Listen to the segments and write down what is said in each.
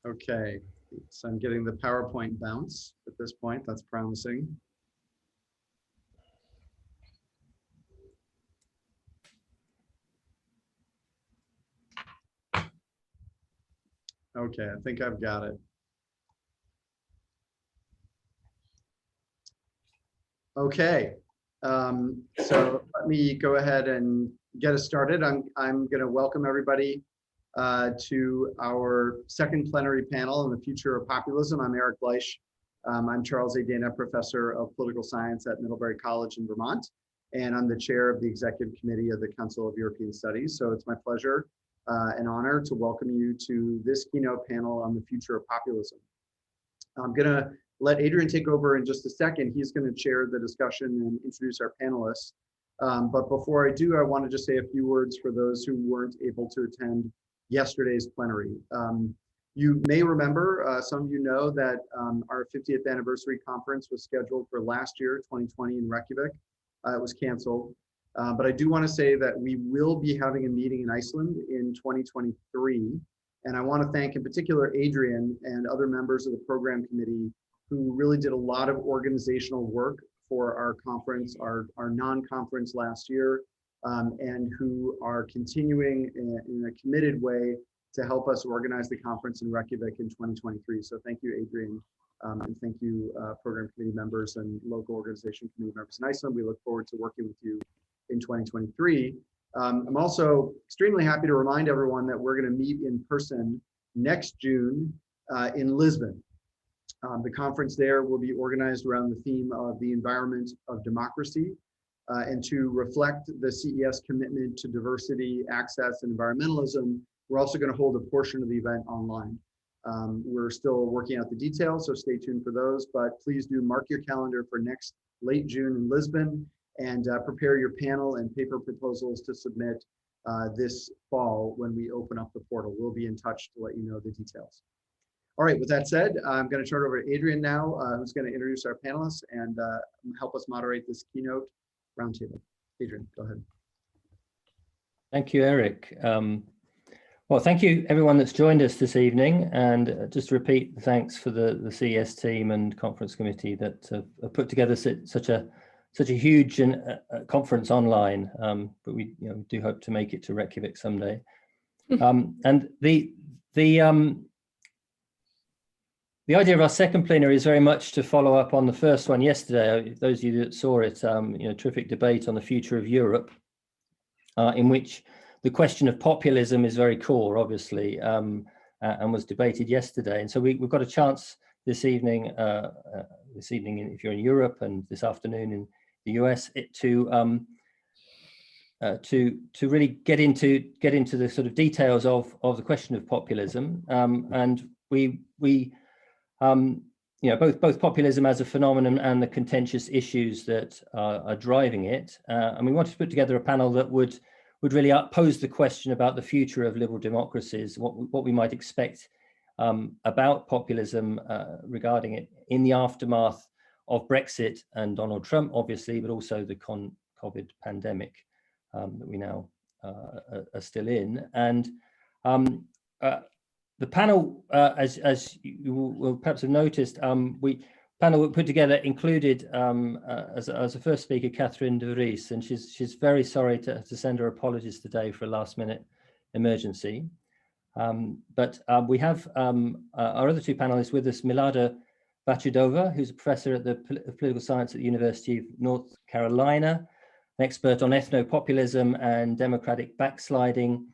Okay, so I'm getting the PowerPoint bounce at this point. That's promising. Okay, I think I've got it. Okay, so let me go ahead and get us started. I'm going to welcome everybody to our second plenary panel on the future of populism. I'm Erik Bleich. I'm Charles A. Dana Professor of Political Science at Middlebury College in Vermont, and I'm the chair of the Executive Committee of the Council of European Studies. So it's my pleasure and honor to welcome you to this keynote panel on the future of populism. I'm going to let Adrian take over in just a second. He's going to chair the discussion and introduce our panelists. But before I do, I want to just say a few words for those who weren't able to attend yesterday's plenary. You may remember, some of you know that our 50th anniversary conference was scheduled for last year, 2020 in Reykjavik. It was canceled. But I do want to say that we will be having a meeting in Iceland in 2023. And I want to thank in particular Adrian and other members of the program committee who really did a lot of organizational work for our conference, our non-conference last year, and who are continuing in a committed way to help us organize the conference in Reykjavik in 2023. So thank you, Adrian, and thank you, program committee members and local organization committee members in Iceland. We look forward to working with you in 2023. I'm also extremely happy to remind everyone that we're going to meet in person next June in Lisbon. The conference there will be organized around the theme of the environment of democracy, and to reflect the CES commitment to diversity, access, and environmentalism. We're also going to hold a portion of the event online. We're still working out the details, so stay tuned for those, but please do mark your calendar for next late June in Lisbon, and prepare your panel and paper proposals to submit this fall when we open up the portal. We'll be in touch to let you know the details. All right, with that said, I'm going to turn it over to Adrian now, who's going to introduce our panelists and help us moderate this keynote roundtable. Adrian, go ahead. Thank you, Erik. Well, thank you everyone that's joined us this evening, and just to repeat the thanks for the CES team and conference committee that have put together such a huge conference online, but we do hope to make it to Reykjavik someday. And the idea of our second plenary is very much to follow up on the first one yesterday. Those of you that saw it, terrific debate on the future of Europe, in which the question of populism is very core, obviously, and was debated yesterday. And so we've got a chance this evening, if you're in Europe, and this afternoon in the US, to really get into the sort of details of the question of populism, and both populism as a phenomenon and the contentious issues that are driving it. And we wanted to put together a panel that would really pose the question about the future of liberal democracies, what we might expect about populism regarding it in the aftermath of Brexit and Donald Trump, obviously, but also the COVID pandemic that we now are still in. And the panel, as you will perhaps have noticed, panel we put together included as a first speaker, Catherine de Vries, and she's very sorry to send her apologies today for a last-minute emergency. But we have our other two panelists with us, Milada Vachudova, who's a professor of political science at the University of North Carolina, an expert on ethnopopulism and democratic backsliding,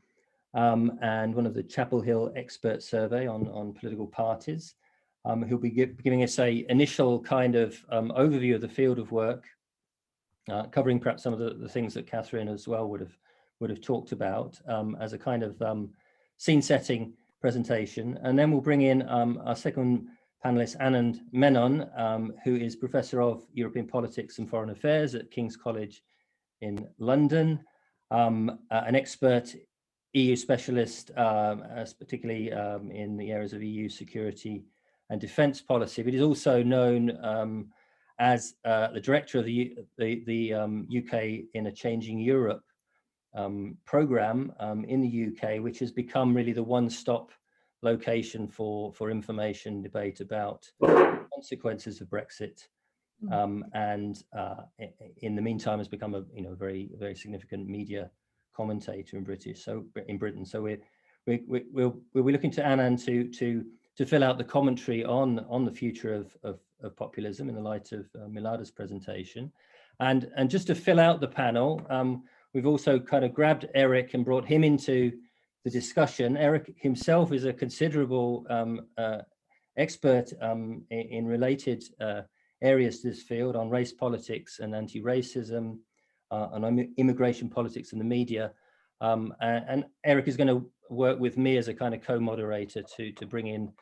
and one of the Chapel Hill expert survey on political parties, who'll be giving us an initial kind of overview of the field of work, covering perhaps some of the things that Catherine as well would have talked about as a kind of scene-setting presentation. And then we'll bring in our second panelist, Anand Menon, who is Professor of European Politics and Foreign Affairs at King's College in London, an expert EU specialist, particularly in the areas of EU security and defence policy, but he's also known as the director of the UK in a Changing Europe programme in the UK, which has become really the one-stop location for information debate about consequences of Brexit, and in the meantime has become a very significant media commentator in Britain. So we'll be looking to Anand to fill out the commentary on the future of populism in the light of Milada's presentation, and just to fill out the panel, we've also kind of grabbed Erik and brought him into the discussion. Erik himself is a considerable expert in related areas to this field, on race politics and anti-racism, on immigration politics and the media. And Erik is going to work with me as a kind of co-moderator to bring in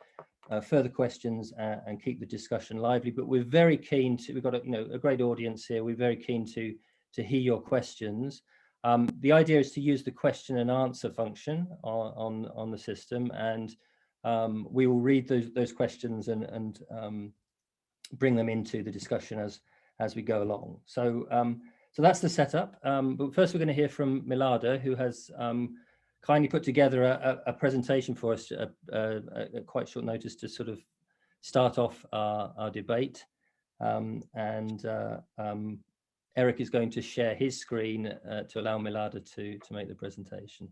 further questions and keep the discussion lively. But we're very keen to, we've got a great audience here. We're very keen to hear your questions. The idea is to use the question and answer function on the system, and we will read those questions and bring them into the discussion as we go along. So that's the setup. But first we're going to hear from Milada, who has kindly put together a presentation for us at quite short notice to sort of start off our debate. Erik is going to share his screen to allow Milada to make the presentation.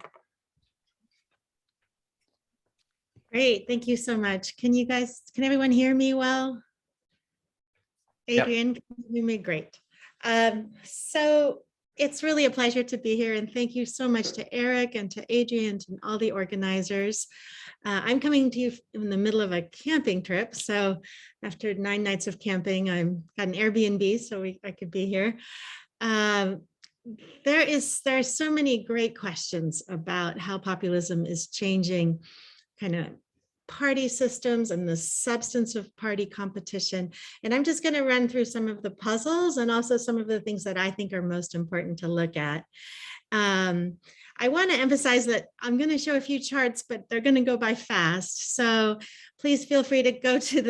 Great, thank you so much. Can everyone hear me well? Adrian, Yep. Can you hear me? Great. So it's really a pleasure to be here, and thank you so much to Erik and to Adrian and all the organizers. I'm coming to you in the middle of a camping trip, so after 9 nights of camping, I've got an Airbnb, so I could be here. There are so many great questions about how populism is changing kind of party systems and the substance of party competition. And I'm just going to run through some of the puzzles and also some of the things that I think are most important to look at. I want to emphasize that I'm going to show a few charts, but they're going to go by fast. So please feel free to go to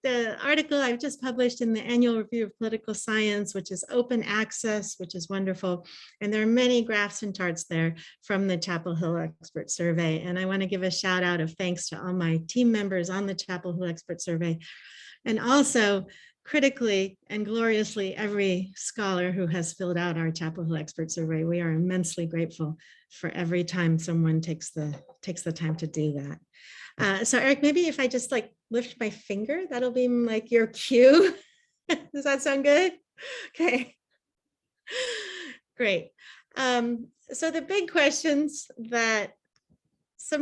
the article I've just published in the Annual Review of Political Science, which is open access, which is wonderful. And there are many graphs and charts there from the Chapel Hill Expert Survey. And I want to give a shout out of thanks to all my team members on the Chapel Hill Expert Survey. And also, critically and gloriously, every scholar who has filled out our Chapel Hill Expert Survey. We are immensely grateful for every time someone takes the time to do that. So Erik, maybe if I just like lift my finger, that'll be like your cue. Does that sound good? Okay, great. So some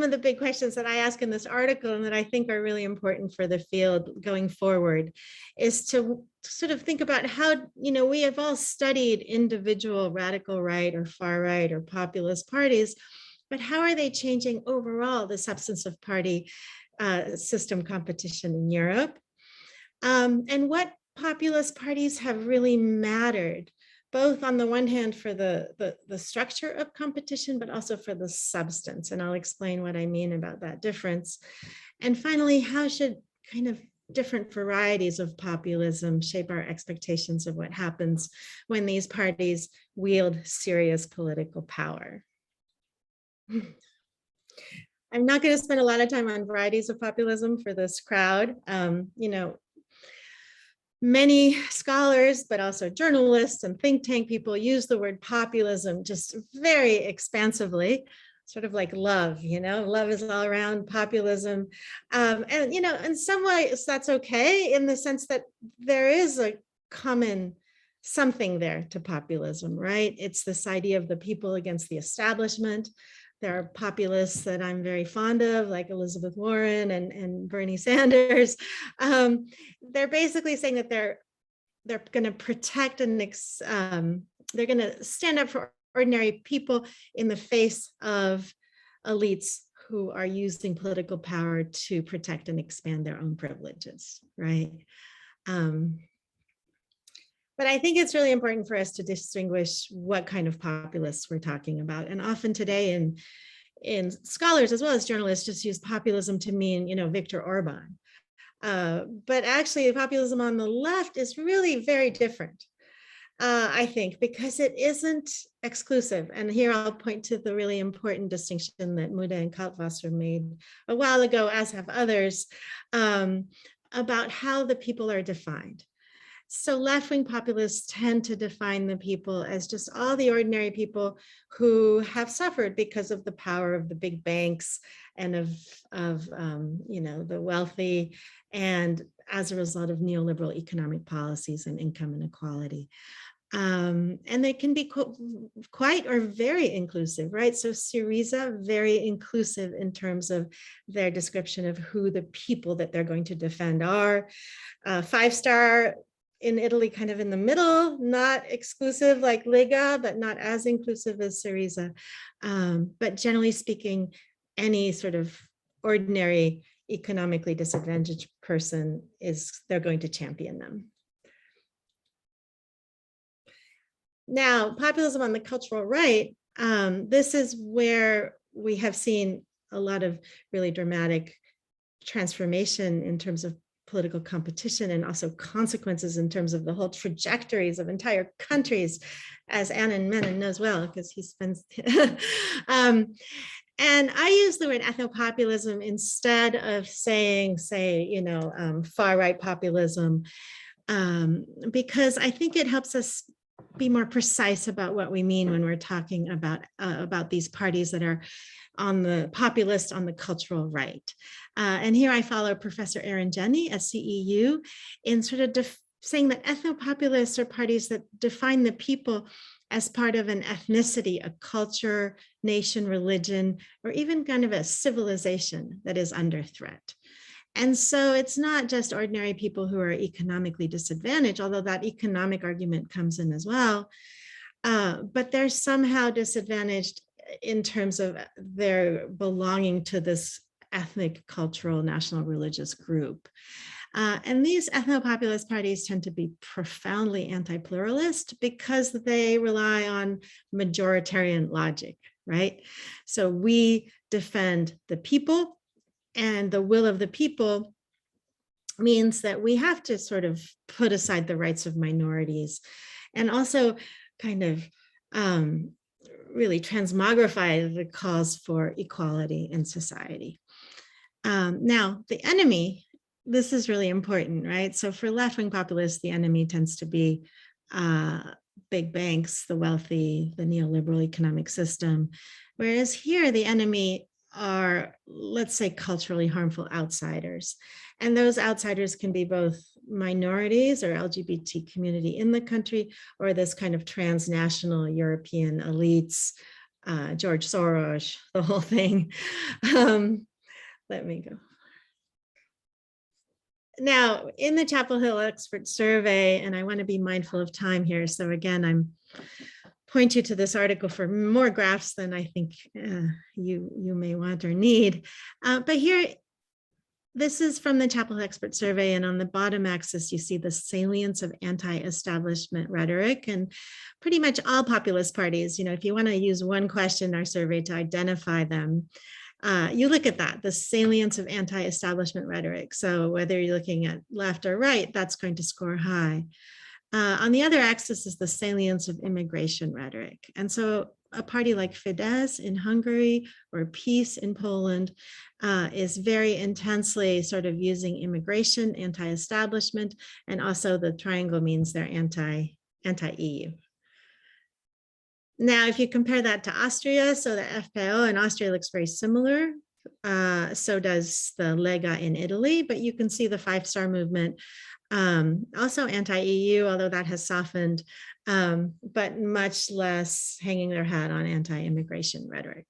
of the big questions that I ask in this article and that I think are really important for the field going forward is to sort of think about how, we have all studied individual radical right or far right or populist parties, but how are they changing overall the substance of party system competition in Europe? And what populist parties have really mattered, both on the one hand for the structure of competition, but also for the substance. And I'll explain what I mean about that difference. And finally, how should kind of different varieties of populism shape our expectations of what happens when these parties wield serious political power? I'm not going to spend a lot of time on varieties of populism for this crowd. Many scholars, but also journalists and think tank people use the word populism just very expansively, sort of like love, love is all around populism. And, in some ways that's okay in the sense that there is a common something there to populism, right? It's this idea of the people against the establishment. There are populists that I'm very fond of, like Elizabeth Warren and Bernie Sanders. They're basically saying that they're going to protect and they're going to stand up for ordinary people in the face of elites who are using political power to protect and expand their own privileges, right? But I think it's really important for us to distinguish what kind of populists we're talking about. And often today in scholars as well as journalists just use populism to mean, Viktor Orban. But actually populism on the left is really very different. I think, because it isn't exclusive. And here I'll point to the really important distinction that Muda and Kaltwasser made a while ago, as have others, about how the people are defined. So left-wing populists tend to define the people as just all the ordinary people who have suffered because of the power of the big banks and of the wealthy, and as a result of neoliberal economic policies and income inequality. And they can be quite or very inclusive, right? So Syriza, very inclusive in terms of their description of who the people that they're going to defend are. 5-star in Italy, kind of in the middle, not exclusive like Lega, but not as inclusive as Syriza. But generally speaking, any sort of ordinary economically disadvantaged person they're going to champion them. Now, populism on the cultural right, this is where we have seen a lot of really dramatic transformation in terms of political competition, and also consequences in terms of the whole trajectories of entire countries, as Anand Menon knows well, because he spends. And I use the word ethnopopulism instead of saying, far-right populism, because I think it helps us be more precise about what we mean when we're talking about these parties that are on the populist, on the cultural right. And here I follow Professor Aaron Jenny at CEU in sort of saying that ethnopopulists are parties that define the people as part of an ethnicity, a culture, nation, religion, or even kind of a civilization that is under threat. And so it's not just ordinary people who are economically disadvantaged, although that economic argument comes in as well, but they're somehow disadvantaged in terms of their belonging to this ethnic, cultural, national, religious group. And these ethnopopulist parties tend to be profoundly anti-pluralist because they rely on majoritarian logic, right? So we defend the people, and the will of the people means that we have to sort of put aside the rights of minorities, and also kind of really transmogrify the cause for equality in society. Now, the enemy, this is really important, right? So for left-wing populists, the enemy tends to be big banks, the wealthy, the neoliberal economic system, whereas here the enemy are, let's say, culturally harmful outsiders. And those outsiders can be both minorities or LGBT community in the country, or this kind of transnational European elites, George Soros, the whole thing. Let me go. Now, in the Chapel Hill Expert Survey, and I want to be mindful of time here, so again, I'm point you to this article for more graphs than I think you may want or need. But here, this is from the Chapel Hill Expert Survey, and on the bottom axis, you see the salience of anti-establishment rhetoric, and pretty much all populist parties, if you want to use one question in our survey to identify them, you look at that, the salience of anti-establishment rhetoric. So whether you're looking at left or right, that's going to score high. On the other axis is the salience of immigration rhetoric. And so a party like Fidesz in Hungary or PiS in Poland is very intensely sort of using immigration, anti-establishment, and also the triangle means they're anti-EU. Now, if you compare that to Austria, so the FPÖ in Austria looks very similar. So does the Lega in Italy, but you can see the 5-star movement. Also anti-EU, although that has softened, but much less hanging their hat on anti-immigration rhetoric.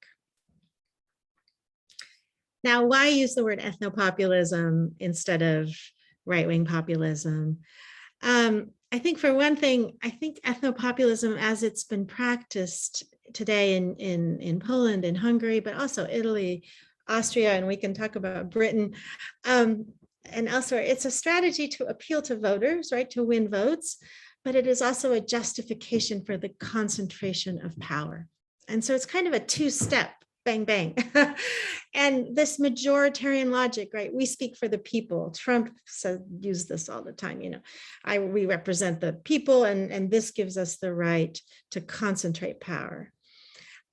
Now, why use the word ethnopopulism instead of right-wing populism? I think for one thing, I think ethnopopulism as it's been practiced today in Poland and Hungary, but also Italy, Austria, and we can talk about Britain, and elsewhere, it's a strategy to appeal to voters, right, to win votes, but it is also a justification for the concentration of power. And so it's kind of a two-step bang, bang. And this majoritarian logic, right? We speak for the people. Trump used this all the time, we represent the people, and this gives us the right to concentrate power.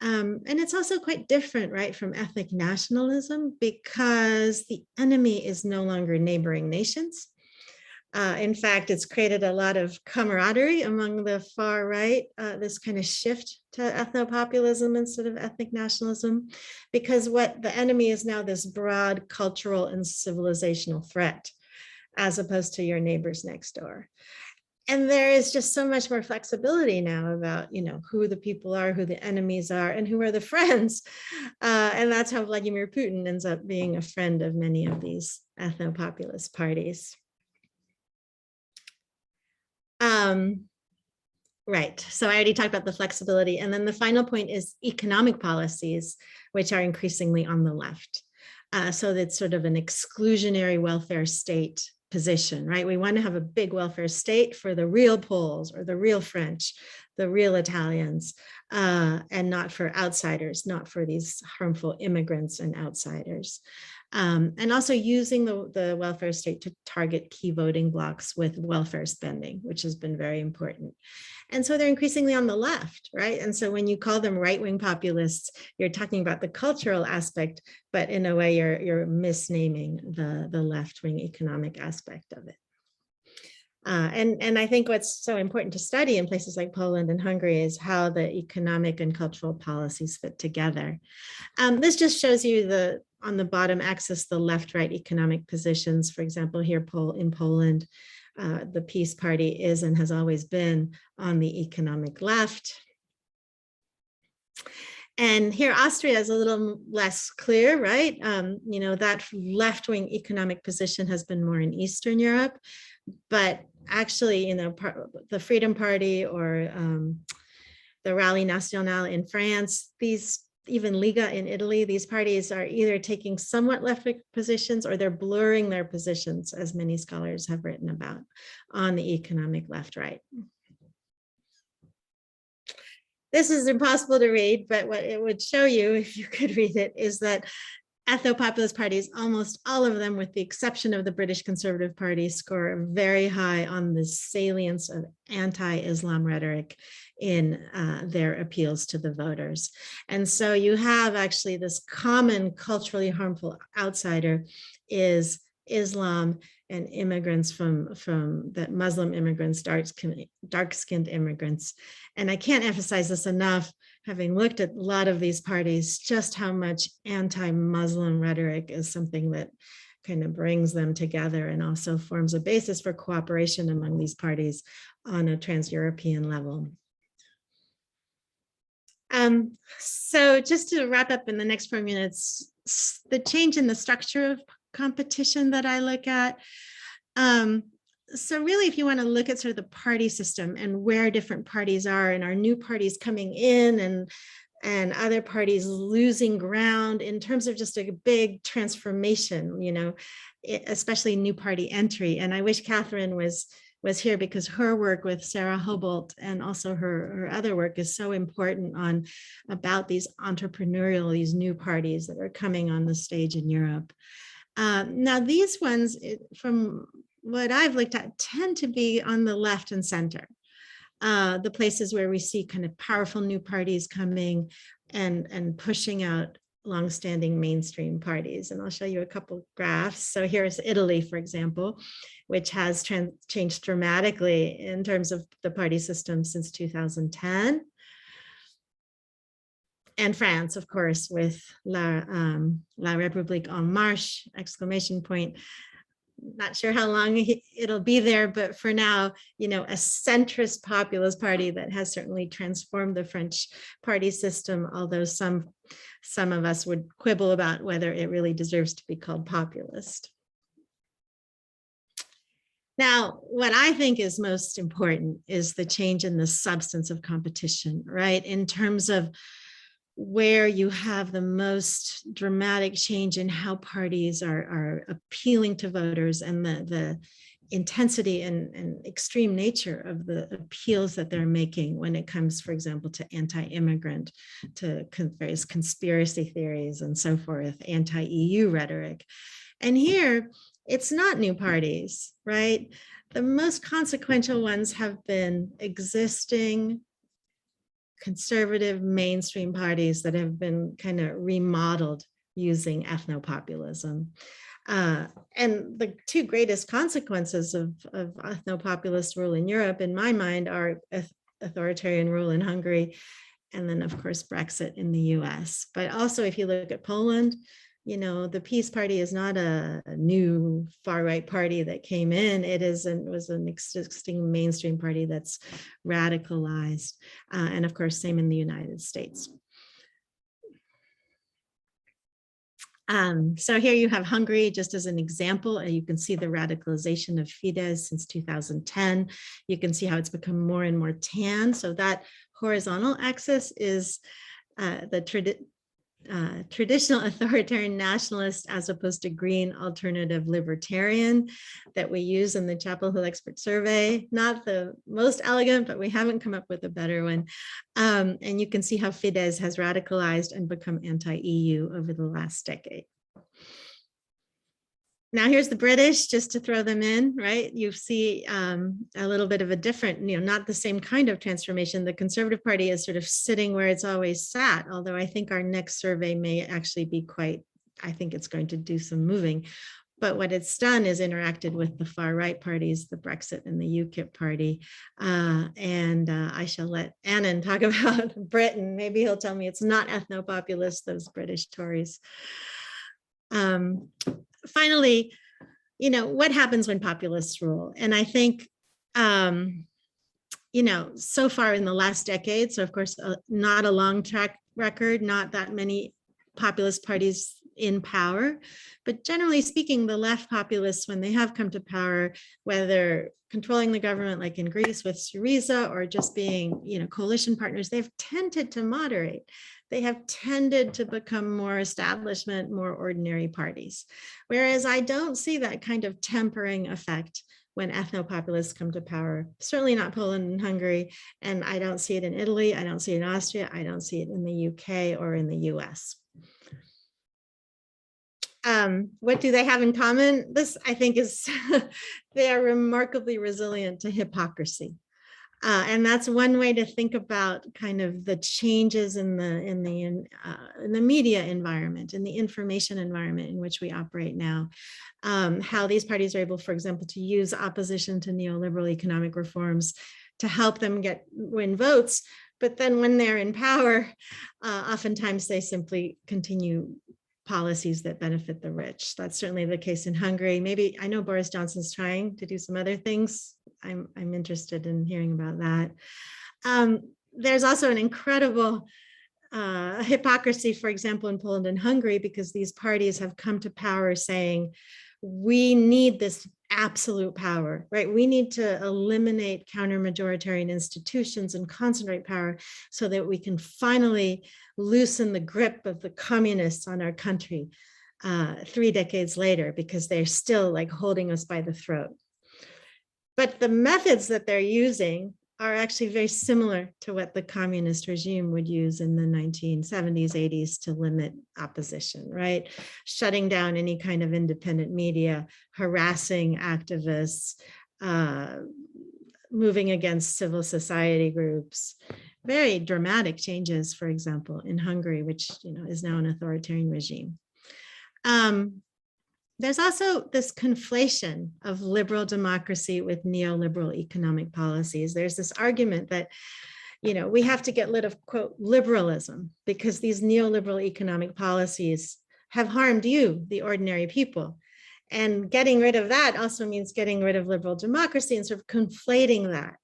And it's also quite different, right, from ethnic nationalism, because the enemy is no longer neighboring nations. In fact, it's created a lot of camaraderie among the far right, this kind of shift to ethnopopulism instead of ethnic nationalism, because what the enemy is now this broad cultural and civilizational threat, as opposed to your neighbors next door. And there is just so much more flexibility now about, who the people are, who the enemies are, and who are the friends. And that's how Vladimir Putin ends up being a friend of many of these ethnopopulist parties. Right, so I already talked about the flexibility. And then the final point is economic policies, which are increasingly on the left. So that's sort of an exclusionary welfare state position, right? We want to have a big welfare state for the real Poles or the real French, the real Italians, and not for outsiders, not for these harmful immigrants and outsiders. And also using the welfare state to target key voting blocks with welfare spending, which has been very important. And so they're increasingly on the left, right? And so when you call them right-wing populists, you're talking about the cultural aspect, but in a way you're misnaming the left-wing economic aspect of it. And I think what's so important to study in places like Poland and Hungary is how the economic and cultural policies fit together. This just shows you on the bottom axis, the left-right economic positions. For example, here in Poland, the Peace Party is and has always been on the economic left. And here Austria is a little less clear, right? That left-wing economic position has been more in Eastern Europe, but actually, the Freedom Party or the Rally National in France, even Liga in Italy, these parties are either taking somewhat left-wing positions or they're blurring their positions, as many scholars have written about, on the economic left-right. This is impossible to read, but what it would show you, if you could read it, is that ethnopopulist parties, almost all of them, with the exception of the British Conservative Party, score very high on the salience of anti-Islam rhetoric in their appeals to the voters. And so you have actually this common culturally harmful outsider is Islam and immigrants from that Muslim immigrants, dark-skinned immigrants. And I can't emphasize this enough, having looked at a lot of these parties, just how much anti-Muslim rhetoric is something that kind of brings them together and also forms a basis for cooperation among these parties on a trans-European level. So just to wrap up in the next 4 minutes, the change in the structure of competition that I look at. So really, if you want to look at sort of the party system and where different parties are and our new parties coming in and other parties losing ground in terms of just a big transformation, especially new party entry. And I wish Catherine was here, because her work with Sarah Hobolt and also her other work is so important about these these new parties that are coming on the stage in Europe. Now, these ones, from what I've looked at, tend to be on the left and center, the places where we see kind of powerful new parties coming and pushing out longstanding mainstream parties. And I'll show you a couple graphs. So here's Italy, for example, which has changed dramatically in terms of the party system since 2010. And France, of course, with La République en Marche, exclamation point. Not sure how long it'll be there, but for now, a centrist populist party that has certainly transformed the French party system, although some of us would quibble about whether it really deserves to be called populist. Now, what I think is most important is the change in the substance of competition, right? In terms of where you have the most dramatic change in how parties are appealing to voters and the intensity and extreme nature of the appeals that they're making when it comes, for example, to anti-immigrant, to various conspiracy theories and so forth, anti-EU rhetoric. And here, it's not new parties, right? The most consequential ones have been existing conservative mainstream parties that have been kind of remodeled using ethnopopulism. And the two greatest consequences of ethnopopulist rule in Europe, in my mind, are authoritarian rule in Hungary, and then, of course, Brexit in the US. But also, if you look at Poland, you know, the Peace Party is not a new far-right party that came in. It was an existing mainstream party that's radicalized. And of course, same in the United States. So here you have Hungary just as an example. You can see the radicalization of Fidesz since 2010. You can see how it's become more and more tan. So that horizontal axis is the traditional authoritarian nationalist as opposed to green alternative libertarian that we use in the Chapel Hill Expert Survey. Not the most elegant, but we haven't come up with a better one. And you can see how Fidesz has radicalized and become anti-EU over the last decade. Now here's the British, just to throw them in, right? You see a little bit of a different, not the same kind of transformation. The Conservative Party is sort of sitting where it's always sat, although I think our next survey may actually be I think it's going to do some moving. But what it's done is interacted with the far right parties, the Brexit and the UKIP party. I shall let Anand talk about Britain. Maybe he'll tell me it's not ethnopopulist, those British Tories. Finally, what happens when populists rule? And I think, so far in the last decade, so of course, not a long track record, not that many populist parties in power, but generally speaking, the left populists, when they have come to power, whether controlling the government like in Greece with Syriza or just being, coalition partners, they've tended to moderate. They have tended to become more establishment, more ordinary parties. Whereas I don't see that kind of tempering effect when ethnopopulists come to power, certainly not Poland and Hungary, and I don't see it in Italy, I don't see it in Austria, I don't see it in the UK or in the US. What do they have in common? This, I think, is they are remarkably resilient to hypocrisy. And that's one way to think about kind of the changes in the media environment, in the information environment in which we operate now. How these parties are able, for example, to use opposition to neoliberal economic reforms to help them win votes. But then when they're in power, oftentimes they simply continue policies that benefit the rich. That's certainly the case in Hungary. Maybe, I know Boris Johnson's trying to do some other things. I'm interested in hearing about that. There's also an incredible hypocrisy, for example, in Poland and Hungary, because these parties have come to power saying, we need this absolute power, right? We need to eliminate counter-majoritarian institutions and concentrate power so that we can finally loosen the grip of the communists on our country 3 decades later, because they're still like holding us by the throat. But the methods that they're using are actually very similar to what the communist regime would use in the 1970s, 80s to limit opposition, right? Shutting down any kind of independent media, harassing activists, moving against civil society groups. Very dramatic changes, for example, in Hungary, which is now an authoritarian regime. There's also this conflation of liberal democracy with neoliberal economic policies. There's this argument that, we have to get rid of, quote, liberalism, because these neoliberal economic policies have harmed you, the ordinary people. And getting rid of that also means getting rid of liberal democracy and sort of conflating that.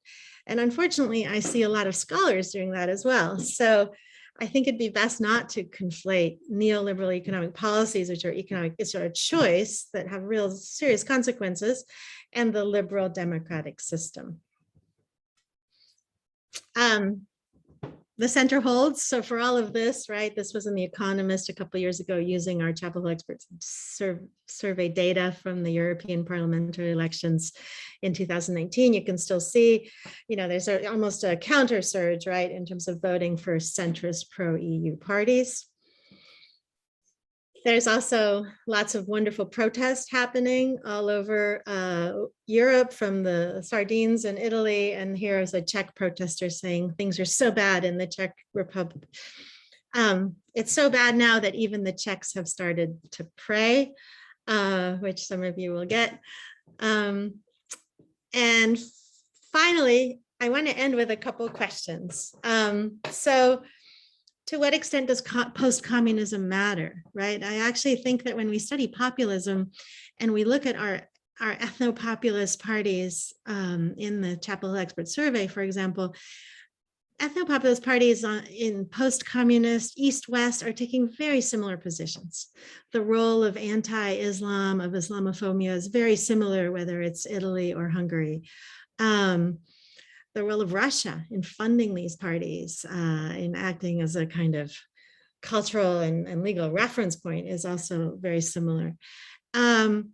And unfortunately, I see a lot of scholars doing that as well. So I think it'd be best not to conflate neoliberal economic policies, which are a choice that have real serious consequences, and the liberal democratic system. the center holds. So for all of this, right, this was in The Economist a couple of years ago using our Chapel Hill experts survey data from the European parliamentary elections in 2019. You can still see, there's almost a counter surge, right, in terms of voting for centrist pro-EU parties. There's also lots of wonderful protests happening all over Europe, from the Sardines in Italy. And here is a Czech protester saying things are so bad in the Czech Republic. It's so bad now that even the Czechs have started to pray, which some of you will get. And finally, I want to end with a couple of questions. So, to what extent does post-communism matter, right? I actually think that when we study populism and we look at our ethnopopulist parties in the Chapel Hill Expert Survey, for example, ethnopopulist parties in post-communist East-West are taking very similar positions. The role of anti-Islam, of Islamophobia is very similar, whether it's Italy or Hungary. The role of Russia in funding these parties, in acting as a kind of cultural and legal reference point, is also very similar. But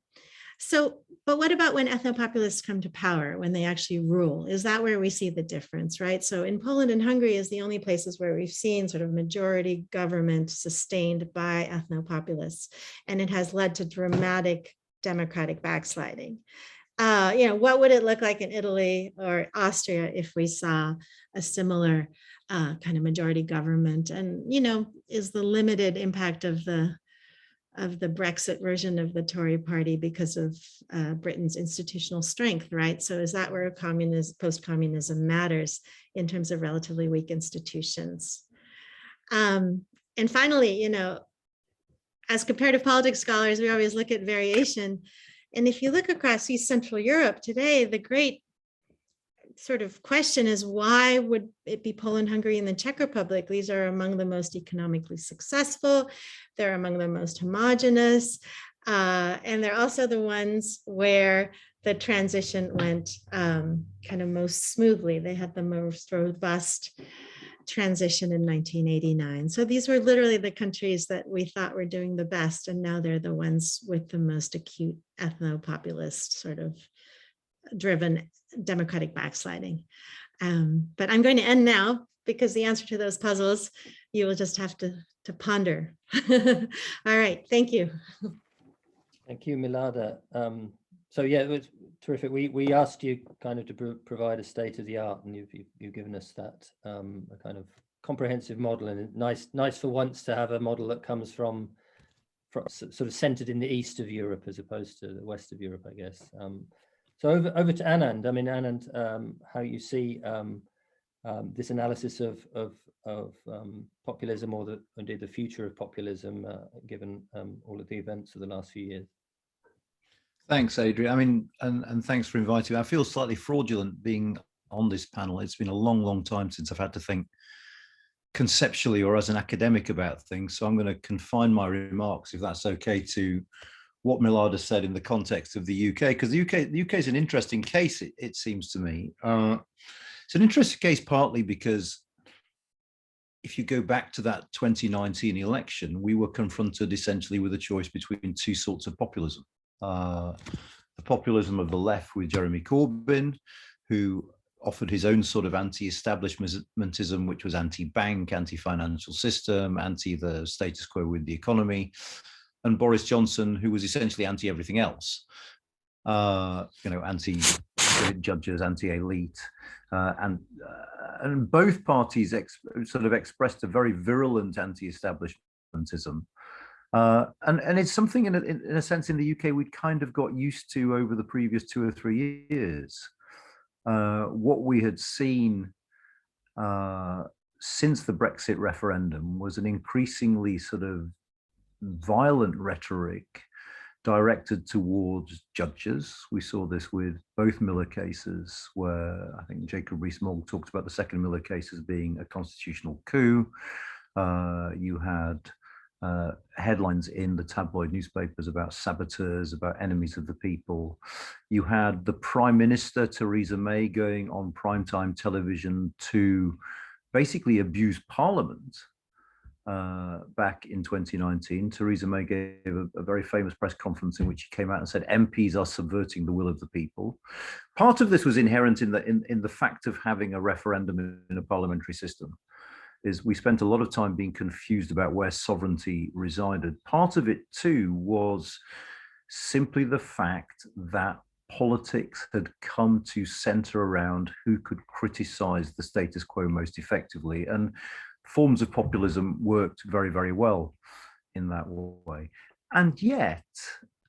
what about when ethnopopulists come to power, when they actually rule? Is that where we see the difference, right? So in Poland and Hungary is the only places where we've seen sort of majority government sustained by ethnopopulists, and it has led to dramatic democratic backsliding. What would it look like in Italy or Austria if we saw a similar kind of majority government? And, is the limited impact of the Brexit version of the Tory party because of Britain's institutional strength, right? So is that where post-communism matters in terms of relatively weak institutions? And finally, as comparative politics scholars, we always look at variation. And if you look across East Central Europe today, the great sort of question is, why would it be Poland, Hungary, and the Czech Republic? These are among the most economically successful. They're among the most homogenous. And they're also the ones where the transition went kind of most smoothly. They had the most robust transition in 1989. So these were literally the countries that we thought were doing the best, and now they're the ones with the most acute ethnopopulist sort of driven democratic backsliding. But I'm going to end now, because the answer to those puzzles you will just have to ponder. All right, thank you. Thank you, Milada. So yeah, it was terrific. We asked you kind of to provide a state of the art, and you've given us that a kind of comprehensive model, and nice for once to have a model that comes from sort of centered in the east of Europe as opposed to the west of Europe, I guess. So over to Anand. I mean, Anand, how you see this analysis of populism, or indeed the future of populism, given all of the events of the last few years. Thanks, Adrian. I mean, and thanks for inviting me. I feel slightly fraudulent being on this panel. It's been a long time since I've had to think conceptually or as an academic about things. So I'm going to confine my remarks, if that's okay, to what Milada said in the context of the UK, because the UK is an interesting case, it seems to me. It's an interesting case partly because if you go back to that 2019 election, we were confronted essentially with a choice between two sorts of populism. The populism of the left with Jeremy Corbyn, who offered his own sort of anti-establishmentism, which was anti-bank, anti-financial system, anti the status quo with the economy, and Boris Johnson, who was essentially anti-everything else, anti-judges, anti-elite, and both parties sort of expressed a very virulent anti-establishmentism. And it's something in a sense in the UK we'd kind of got used to over the previous 2 or 3 years. What we had seen since the Brexit referendum was an increasingly sort of violent rhetoric directed towards judges. We saw this with both Miller cases, where I think Jacob Rees-Mogg talked about the second Miller case as being a constitutional coup. You had headlines in the tabloid newspapers about saboteurs, about enemies of the people. You had the Prime Minister, Theresa May, going on primetime television to basically abused Parliament back in 2019. Theresa May gave a very famous press conference in which she came out and said MPs are subverting the will of the people. Part of this was inherent in the fact of having a referendum in a parliamentary system. Is we spent a lot of time being confused about where sovereignty resided. Part of it too was simply the fact that politics had come to center around who could criticize the status quo most effectively, and forms of populism worked very, very well in that way. And yet,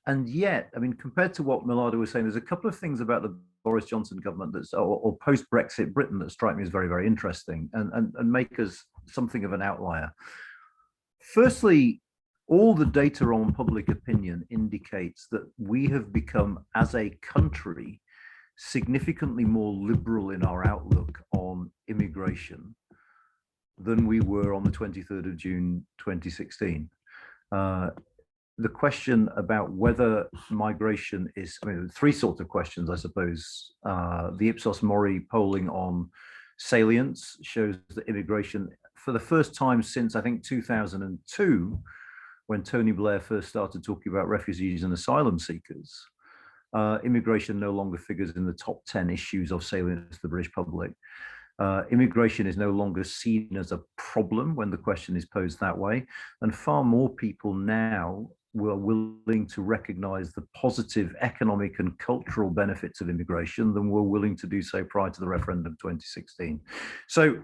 I mean, compared to what Milada was saying, there's a couple of things about the Boris Johnson government that's, or post-Brexit Britain, that strike me as very, very interesting and make us something of an outlier. Firstly, all the data on public opinion indicates that we have become, as a country, significantly more liberal in our outlook on immigration than we were on the 23rd of June 2016. The question about whether migration is, I mean, three sorts of questions, I suppose. The Ipsos Mori polling on Salience shows that immigration, for the first time since I think 2002, when Tony Blair first started talking about refugees and asylum seekers, immigration no longer figures in the top 10 issues of salience to the British public. Immigration is no longer seen as a problem when the question is posed that way, and far more people now were willing to recognize the positive economic and cultural benefits of immigration than were willing to do so prior to the referendum 2016. So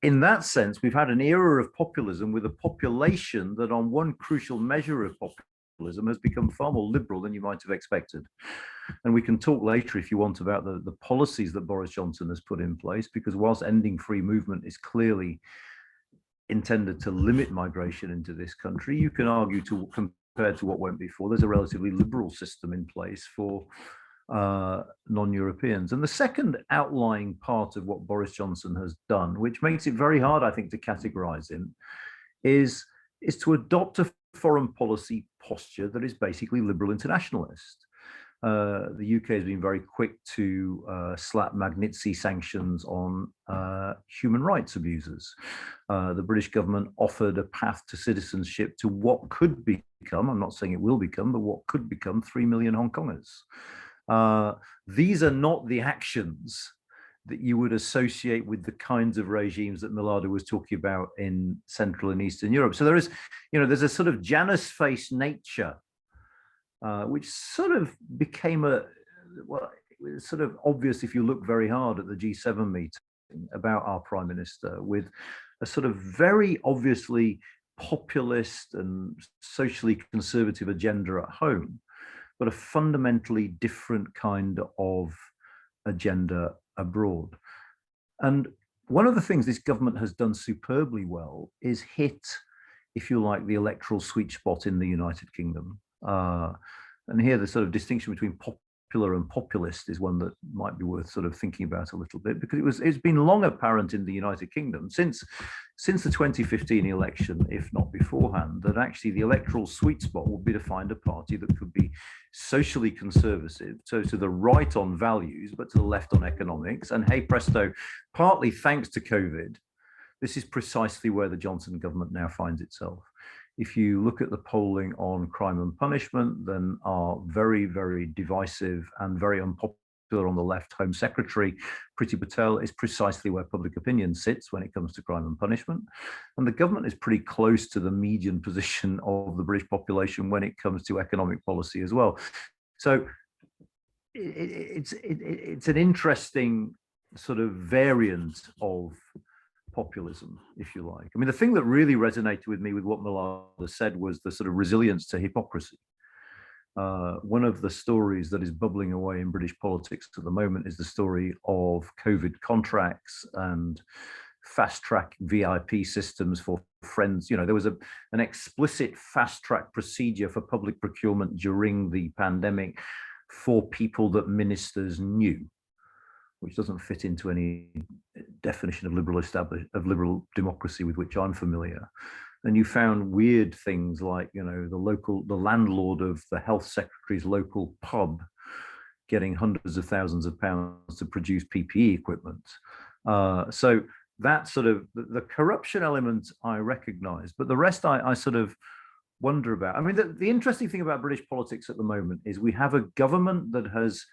in that sense, we've had an era of populism with a population that on one crucial measure of populism has become far more liberal than you might have expected. And we can talk later, if you want, about the policies that Boris Johnson has put in place, because whilst ending free movement is clearly intended to limit migration into this country, you can argue, to compared to what went before, there's a relatively liberal system in place for non-Europeans. And the second outlying part of what Boris Johnson has done, which makes it very hard, I think, to categorize him, is to adopt a foreign policy posture that is basically liberal internationalist. The UK has been very quick to slap Magnitsky sanctions on human rights abusers. The British government offered a path to citizenship to what could become, I'm not saying it will become, but what could become 3 million Hong Kongers. These are not the actions that you would associate with the kinds of regimes that Milada was talking about in Central and Eastern Europe. So there is, there's a sort of Janus-faced nature, which sort of became it's sort of obvious if you look very hard at the G7 meeting about our Prime Minister, with a sort of very obviously populist and socially conservative agenda at home, but a fundamentally different kind of agenda abroad. And one of the things this government has done superbly well is hit, if you like, the electoral sweet spot in the United Kingdom. And here the sort of distinction between popular and populist is one that might be worth sort of thinking about a little bit, because it's been long apparent in the United Kingdom since the 2015 election, if not beforehand, that actually the electoral sweet spot would be to find a party that could be socially conservative, so to the right on values, but to the left on economics. And hey presto, partly thanks to COVID, this is precisely where the Johnson government now finds itself. If you look at the polling on crime and punishment, then our very, very divisive and very unpopular on the left Home Secretary, Priti Patel, is precisely where public opinion sits when it comes to crime and punishment. And the government is pretty close to the median position of the British population when it comes to economic policy as well. So it's an interesting sort of variant of populism, if you like. I mean, the thing that really resonated with me with what Milada said was the sort of resilience to hypocrisy. One of the stories that is bubbling away in British politics at the moment is the story of COVID contracts and fast-track VIP systems for friends. There was an explicit fast-track procedure for public procurement during the pandemic for people that ministers knew, which doesn't fit into any definition of liberal democracy with which I'm familiar. And you found weird things like, the landlord of the health secretary's local pub getting hundreds of thousands of pounds to produce PPE equipment. So that sort of the corruption element I recognize, but the rest I sort of wonder about. I mean, the interesting thing about British politics at the moment is we have a government that has,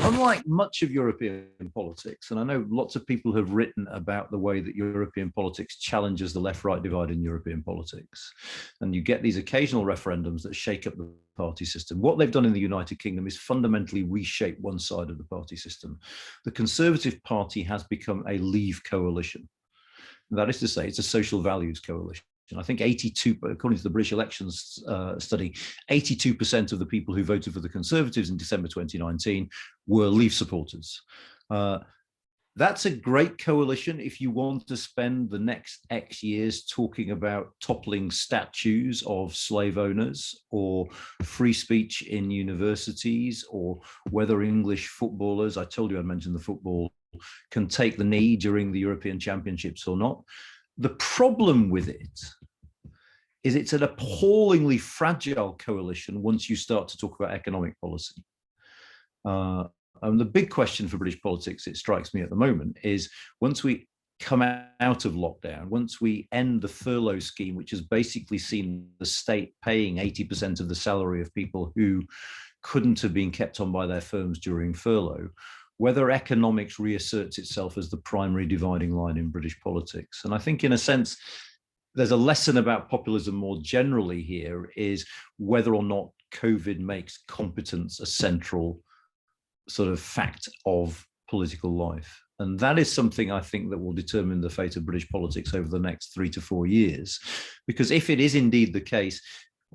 unlike much of European politics, and I know lots of people have written about the way that European politics challenges the left-right divide in European politics, and you get these occasional referendums that shake up the party system. What they've done in the United Kingdom is fundamentally reshape one side of the party system. The Conservative Party has become a Leave coalition. That is to say, it's a social values coalition. I think 82, according to the British elections study, 82% of the people who voted for the Conservatives in December 2019 were Leave supporters. That's a great coalition if you want to spend the next X years talking about toppling statues of slave owners, or free speech in universities, or whether English footballers, I told you I mentioned the football, can take the knee during the European Championships or not. The problem with it is it's an appallingly fragile coalition once you start to talk about economic policy. And the big question for British politics, it strikes me at the moment, is once we come out of lockdown, once we end the furlough scheme, which has basically seen the state paying 80% of the salary of people who couldn't have been kept on by their firms during furlough, whether economics reasserts itself as the primary dividing line in British politics. And I think in a sense, there's a lesson about populism more generally here, is whether or not COVID makes competence a central sort of fact of political life. And that is something I think that will determine the fate of British politics over the next 3 to 4 years. Because if it is indeed the case,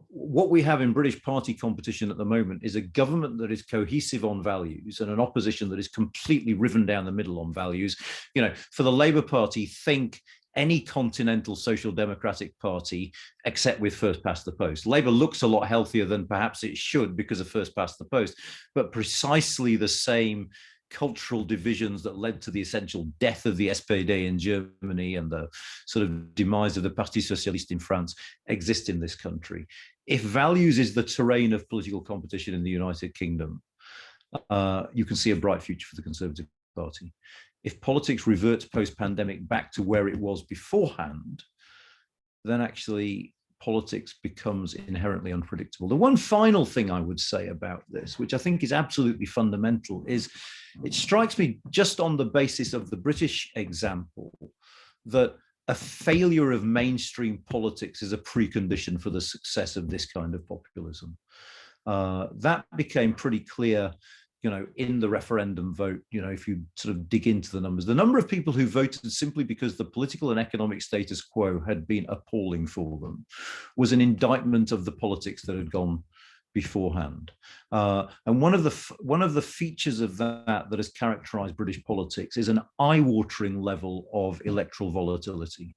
what we have in British party competition at the moment is a government that is cohesive on values and an opposition that is completely riven down the middle on values. You know, for the Labour Party, think any continental social democratic party, except with first past the post. Labour looks a lot healthier than perhaps it should because of first past the post, but precisely the same cultural divisions that led to the essential death of the SPD in Germany and the sort of demise of the Parti Socialiste in France exist in this country. If values is the terrain of political competition in the United Kingdom, you can see a bright future for the Conservative Party. If politics reverts post-pandemic back to where it was beforehand, then actually politics becomes inherently unpredictable. The one final thing I would say about this, which I think is absolutely fundamental, is it strikes me just on the basis of the British example that a failure of mainstream politics is a precondition for the success of this kind of populism. That became pretty clear, you know, in the referendum vote. You know, if you sort of dig into the numbers, the number of people who voted simply because the political and economic status quo had been appalling for them was an indictment of the politics that had gone beforehand. And one of the features of that has characterized British politics is an eye-watering level of electoral volatility.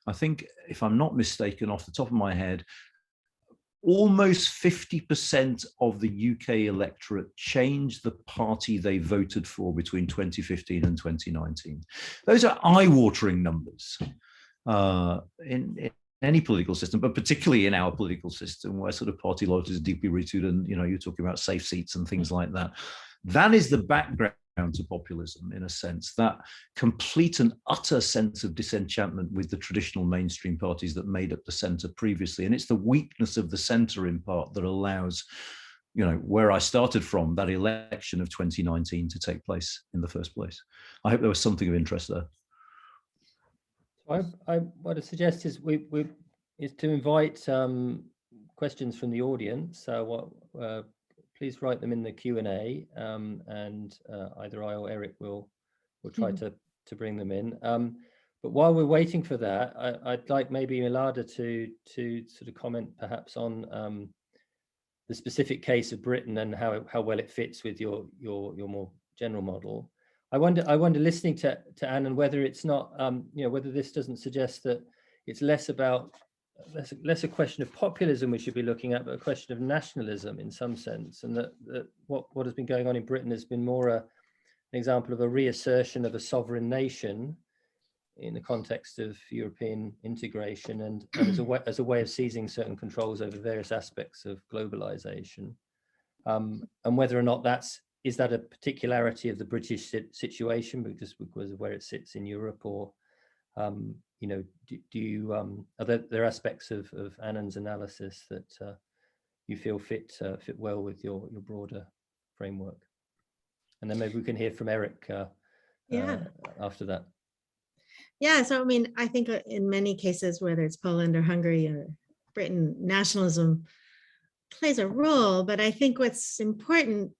I think, if I'm not mistaken, off the top of my head, almost 50% of the UK electorate changed the party they voted for between 2015 and 2019. Those are eye-watering numbers in any political system, but particularly in our political system, where sort of party loyalty is deeply rooted, and you know, you're talking about safe seats and things like that. That is the background to populism, in a sense, that complete and utter sense of disenchantment with the traditional mainstream parties that made up the centre previously. And it's the weakness of the centre, in part, that allows, you know, where I started from, that election of 2019 to take place in the first place. I hope there was something of interest there. What I suggest is is to invite questions from the audience. Please write them in the Q&A, and either I or Erik will try to bring them in. But while we're waiting for that, I'd like maybe Milada to sort of comment perhaps on the specific case of Britain and how well it fits with your more general model. I wonder, listening to Anand, whether it's not, you know, whether this doesn't suggest that it's less a question of populism we should be looking at, but a question of nationalism in some sense, and that what has been going on in Britain has been more an example of a reassertion of a sovereign nation in the context of European integration, and as a way of seizing certain controls over various aspects of globalization, and whether or not that's is that a particularity of the British situation because of where it sits in Europe, or you know, do you are there aspects of Anand's analysis that you feel fit well with your broader framework? And then maybe we can hear from Erik after that. Yeah, so I mean, I think in many cases, whether it's Poland or Hungary or Britain, nationalism plays a role. But I think what's important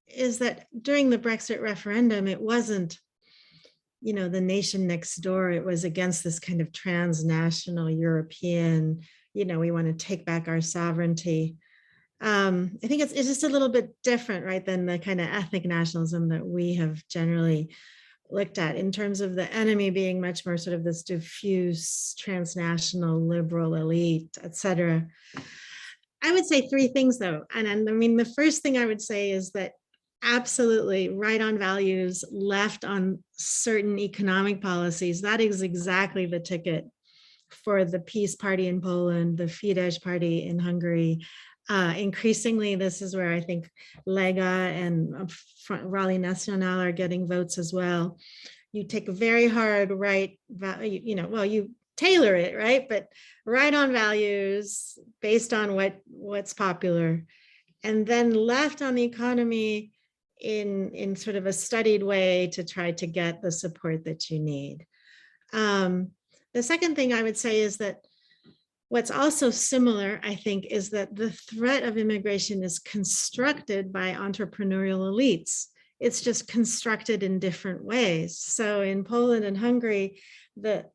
is that during the Brexit referendum, it wasn't, you know, the nation next door. It was against this kind of transnational European, you know, we want to take back our sovereignty. I think it's just a little bit different, right, than the kind of ethnic nationalism that we have generally looked at, in terms of the enemy being much more sort of this diffuse transnational liberal elite, etc. I would say three things though, and I mean, the first thing I would say is that absolutely right on values, left on certain economic policies. That is exactly the ticket for the Peace Party in Poland, the Fidesz Party in Hungary. Increasingly, this is where I think Lega and Rally Nacional are getting votes as well. You take a very hard right, you know, well, you tailor it, right? But right on values based on what's popular, and then left on the economy in sort of a studied way to try to get the support that you need. The second thing I would say is that what's also similar, I think, is that the threat of immigration is constructed by entrepreneurial elites. It's just constructed in different ways. So in Poland and Hungary, the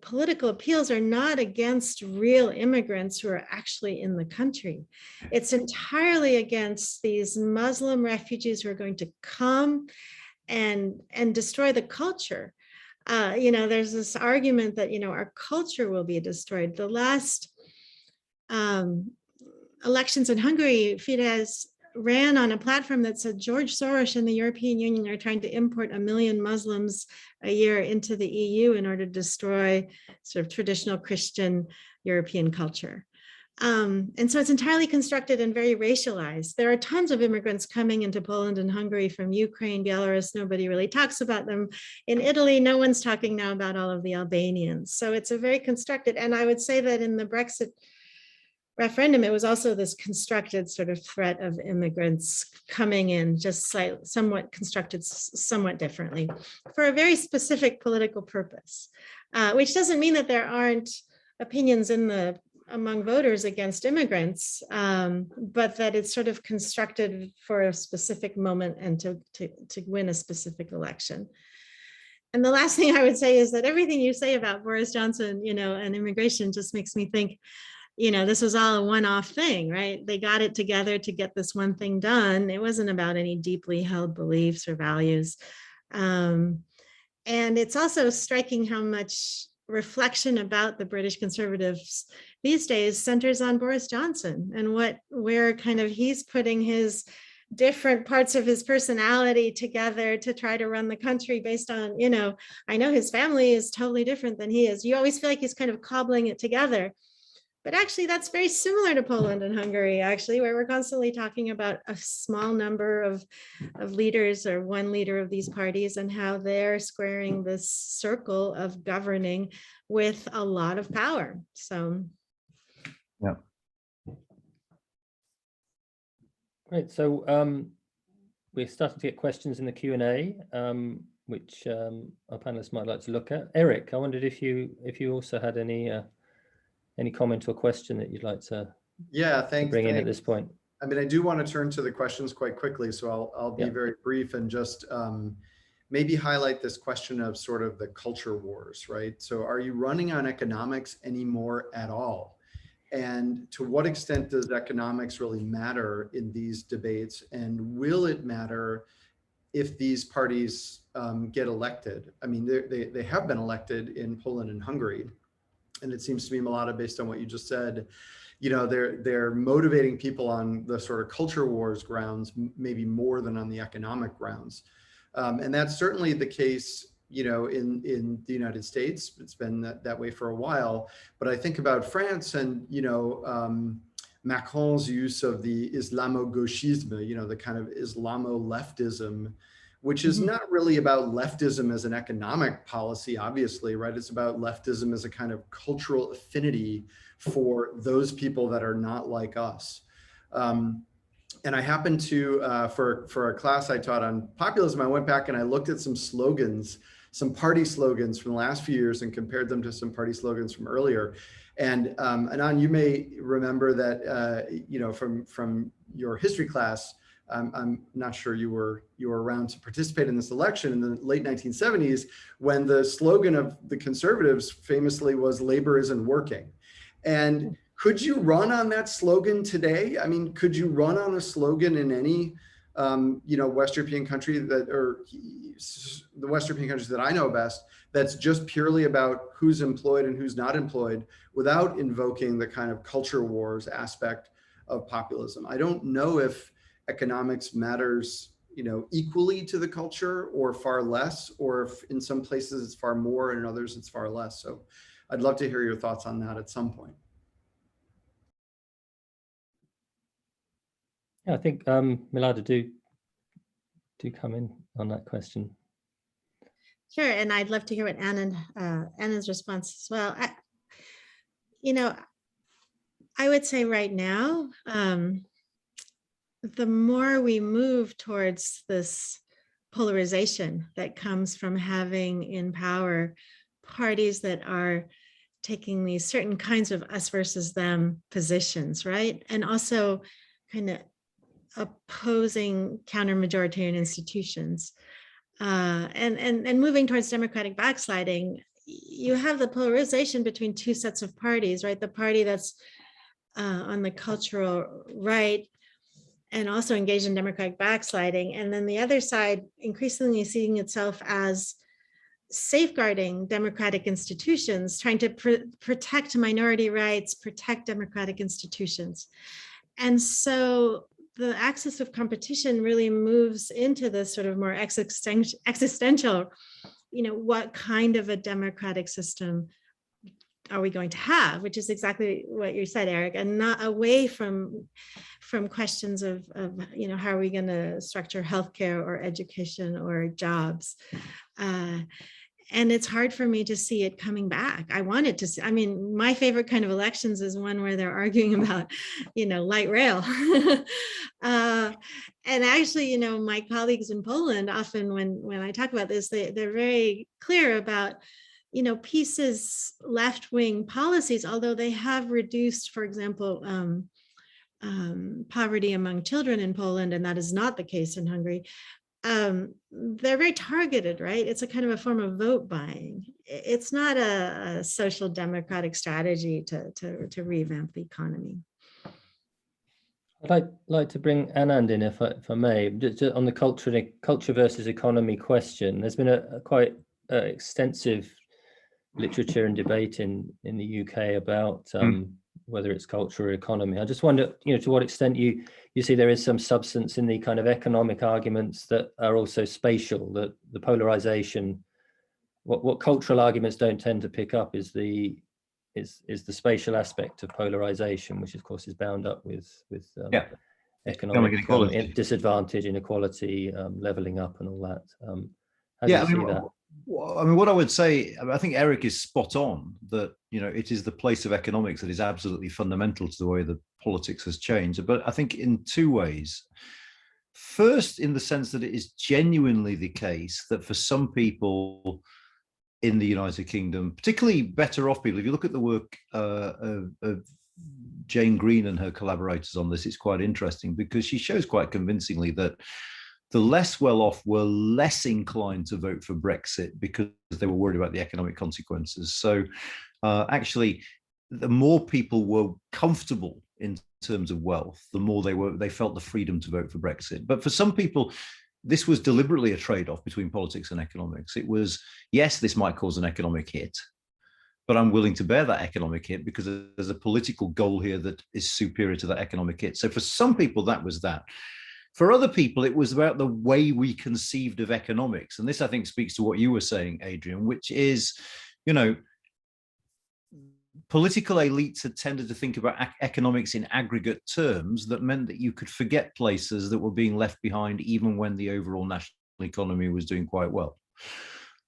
political appeals are not against real immigrants who are actually in the country. It's entirely against these Muslim refugees who are going to come and destroy the culture. You know, there's this argument that, you know, our culture will be destroyed. The last elections in Hungary, Fidesz ran on a platform that said George Soros and the European Union are trying to import 1 million Muslims a year into the EU in order to destroy sort of traditional Christian European culture. And so it's entirely constructed and very racialized. There are tons of immigrants coming into Poland and Hungary from Ukraine, Belarus. Nobody really talks about them. In Italy, no one's talking now about all of the Albanians. So it's a very constructed, and I would say that in the Brexit referendum, it was also this constructed sort of threat of immigrants coming in, just somewhat constructed somewhat differently for a very specific political purpose, which doesn't mean that there aren't opinions among voters against immigrants, but that it's sort of constructed for a specific moment and to win a specific election. And the last thing I would say is that everything you say about Boris Johnson, you know, and immigration just makes me think, you know, this was all a one-off thing, right? They got it together to get this one thing done. It wasn't about any deeply held beliefs or values. And it's also striking how much reflection about the British conservatives these days centers on Boris Johnson and where kind of he's putting his different parts of his personality together to try to run the country based on, you know, I know his family is totally different than he is. You always feel like he's kind of cobbling it together. But actually, that's very similar to Poland and Hungary, actually, where we're constantly talking about a small number of leaders or one leader of these parties and how they're squaring this circle of governing with a lot of power. So, yeah. Great. So we're starting to get questions in the Q&A, which our panelists might like to look at. Erik, I wondered if you also had any comment or question that you'd like to bring in at this point. I mean, I do want to turn to the questions quite quickly, so I'll be very brief and just maybe highlight this question of sort of the culture wars, right? So are you running on economics anymore at all? And to what extent does economics really matter in these debates? And will it matter if these parties get elected? I mean, they have been elected in Poland and Hungary. And it seems to me, Milada, based on what you just said, you know, they're motivating people on the sort of culture wars grounds, maybe more than on the economic grounds. And that's certainly the case, you know, in the United States. It's been that way for a while. But I think about France and, you know, Macron's use of the Islamo-gauchisme, you know, the kind of Islamo-leftism, which is not really about leftism as an economic policy, obviously, right? It's about leftism as a kind of cultural affinity for those people that are not like us. And I happened to, for a class I taught on populism, I went back and I looked at some slogans, some party slogans from the last few years and compared them to some party slogans from earlier. And Anand, you may remember that, you know, from your history class, I'm not sure you were around to participate in this election in the late 1970s, when the slogan of the conservatives famously was "Labor isn't working." And could you run on that slogan today? I mean, could you run on a slogan in any, you know, West European country that, or the West European countries that I know best, that's just purely about who's employed and who's not employed, without invoking the kind of culture wars aspect of populism? I don't know if economics matters, you know, equally to the culture or far less, or if in some places it's far more and in others it's far less. So I'd love to hear your thoughts on that at some point. Yeah, I think Milada, do come in on that question. Sure, and I'd love to hear what Anand's response as well. You know, I would say right now, the more we move towards this polarization that comes from having in power parties that are taking these certain kinds of us versus them positions, right? And also kind of opposing counter-majoritarian institutions, and moving towards democratic backsliding, you have the polarization between two sets of parties, right? The party that's on the cultural right and also engaged in democratic backsliding, and then the other side increasingly seeing itself as safeguarding democratic institutions, trying to protect minority rights, protect democratic institutions. And so the axis of competition really moves into this sort of more existential, you know, what kind of a democratic system are we going to have, which is exactly what you said, Erik, and not away from questions of you know, how are we going to structure healthcare or education or jobs. And it's hard for me to see it coming back. I wanted to see, I mean, my favorite kind of elections is one where they're arguing about, you know, light rail. And actually, you know, my colleagues in Poland, often when I talk about this, they're very clear about, you know, PiS's left-wing policies, although they have reduced, for example, poverty among children in Poland, and that is not the case in Hungary. They're very targeted, right? It's a kind of a form of vote buying. It's not a social democratic strategy to revamp the economy. I'd like to bring Anand in, if I may, just on the culture versus economy question. There's been a quite extensive literature and debate in the UK about whether it's culture or economy. I just wonder, you know, to what extent you see there is some substance in the kind of economic arguments that are also spatial, that the polarization, what cultural arguments don't tend to pick up is the spatial aspect of polarization, which of course is bound up with economic disadvantage, inequality, leveling up and all that. How do you see that? I mean, what I would say, I think Erik is spot on that, you know, it is the place of economics that is absolutely fundamental to the way that politics has changed. But I think in two ways. First, in the sense that it is genuinely the case that for some people in the United Kingdom, particularly better off people, if you look at the work of Jane Green and her collaborators on this, it's quite interesting because she shows quite convincingly that the less well-off were less inclined to vote for Brexit because they were worried about the economic consequences. So actually, the more people were comfortable in terms of wealth, the more they felt the freedom to vote for Brexit. But for some people, this was deliberately a trade-off between politics and economics. It was, yes, this might cause an economic hit, but I'm willing to bear that economic hit because there's a political goal here that is superior to that economic hit. So for some people, that was that. For other people, it was about the way we conceived of economics. And this, I think, speaks to what you were saying, Adrian, which is, you know, political elites had tended to think about economics in aggregate terms that meant that you could forget places that were being left behind even when the overall national economy was doing quite well.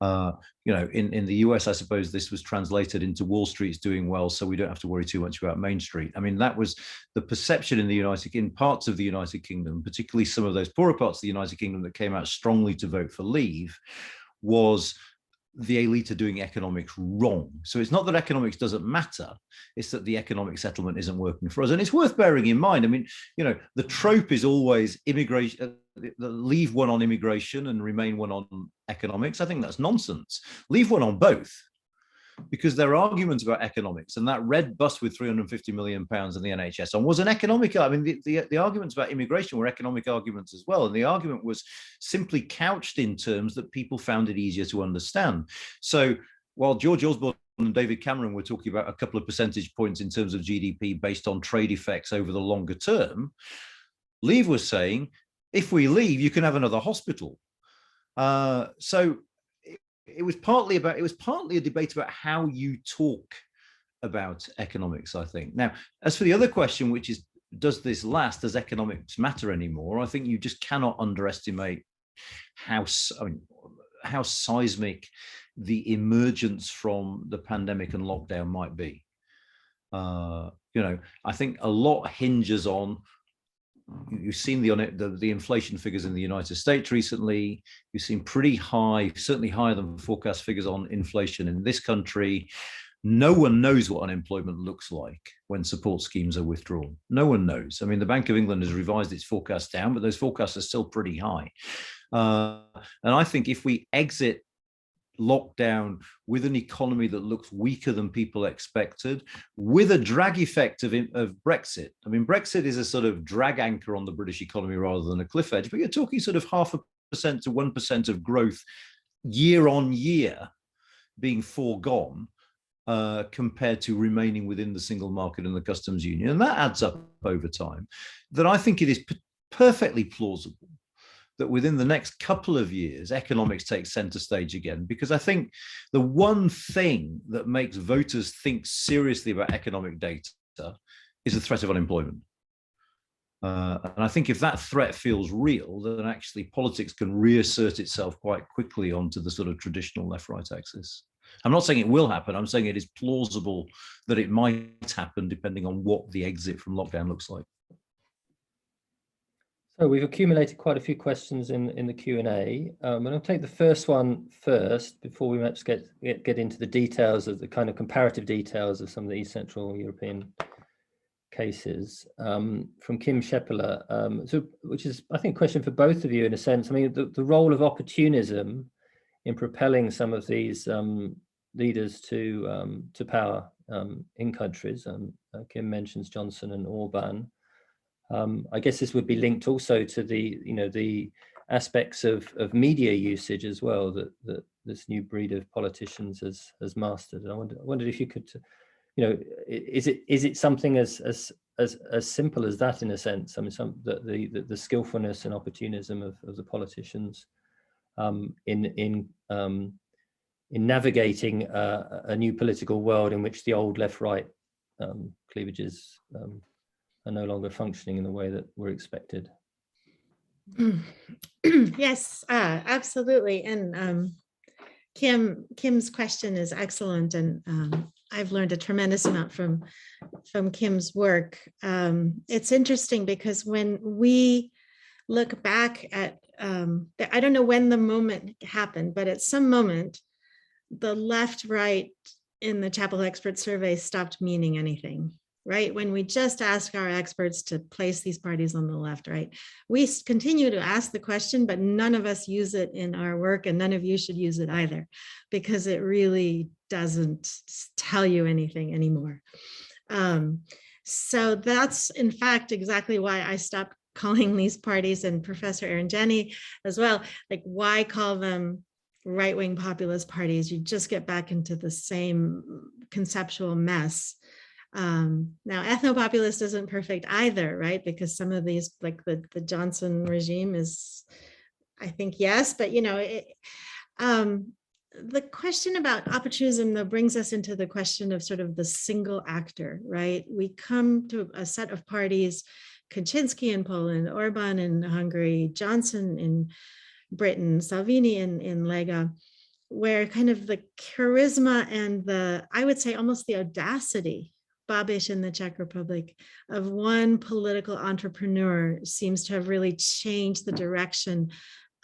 In the US, I suppose this was translated into Wall Street's doing well, so we don't have to worry too much about Main Street. I mean, that was the perception in parts of the United Kingdom, particularly some of those poorer parts of the United Kingdom that came out strongly to vote for Leave, was the elite are doing economics wrong. So it's not that economics doesn't matter, it's that the economic settlement isn't working for us. And it's worth bearing in mind, I mean, the trope is always immigration, Leave one on immigration and Remain one on economics. I think that's nonsense. Leave one on both, because there are arguments about economics, and that red bus with 350 million pounds in the NHS on was an economic. I mean, the arguments about immigration were economic arguments as well, and the argument was simply couched in terms that people found it easier to understand. So while George Osborne and David Cameron were talking about a couple of percentage points in terms of GDP based on trade effects over the longer term, Leave was saying, if we leave, you can have another hospital. So it was partly a debate about how you talk about economics, I think. Now, as for the other question, which is, does this last? Does economics matter anymore? I think you just cannot underestimate how seismic the emergence from the pandemic and lockdown might be. I think a lot hinges on, you've seen the inflation figures in the United States recently. You've seen pretty high, certainly higher than forecast figures on inflation in this country. No one knows what unemployment looks like when support schemes are withdrawn. No one knows. I mean, the Bank of England has revised its forecasts down, but those forecasts are still pretty high. And I think if we exit lockdown with an economy that looks weaker than people expected, with a drag effect of Brexit. I mean, Brexit is a sort of drag anchor on the British economy rather than a cliff edge, but you're talking sort of 0.5% to 1% of growth year on year being foregone compared to remaining within the single market and the customs union. And that adds up over time. That I think it is perfectly plausible that within the next couple of years, economics takes center stage again, because I think the one thing that makes voters think seriously about economic data is the threat of unemployment. And I think if that threat feels real, then actually politics can reassert itself quite quickly onto the sort of traditional left-right axis. I'm not saying it will happen. I'm saying it is plausible that it might happen depending on what the exit from lockdown looks like. So we've accumulated quite a few questions in the Q&A. And I'll take the first one first before we much get into the details of the kind of comparative details of some of the East Central European cases. From Kim Shepler, which is, I think, a question for both of you in a sense. I mean, the role of opportunism in propelling some of these leaders to power in countries. Kim mentions Johnson and Orban. I guess this would be linked also to the aspects of media usage as well that this new breed of politicians has mastered. And I wondered if you could, is it something as simple as that in a sense? I mean, the skillfulness and opportunism of the politicians in navigating a new political world in which the old left-right cleavages are no longer functioning in the way that we're expected. Yes, absolutely. And Kim's question is excellent, and I've learned a tremendous amount from Kim's work. It's interesting because when we look back at, I don't know when the moment happened, but at some moment, the left-right in the Chapel Expert Survey stopped meaning anything. Right? When we just ask our experts to place these parties on the left, right? We continue to ask the question, but none of us use it in our work, and none of you should use it either, because it really doesn't tell you anything anymore. So that's, in fact, exactly why I stopped calling these parties, and Professor Aaron Jenny as well, like, why call them right-wing populist parties? You just get back into the same conceptual mess. Now, ethnopopulist isn't perfect either, right? Because some of these, like the Johnson regime is, I think, yes, but the question about opportunism, though, brings us into the question of sort of the single actor, right? We come to a set of parties, Kaczynski in Poland, Orban in Hungary, Johnson in Britain, Salvini in Lega, where kind of the charisma and the, I would say almost the audacity, Babiš in the Czech Republic, of one political entrepreneur seems to have really changed the direction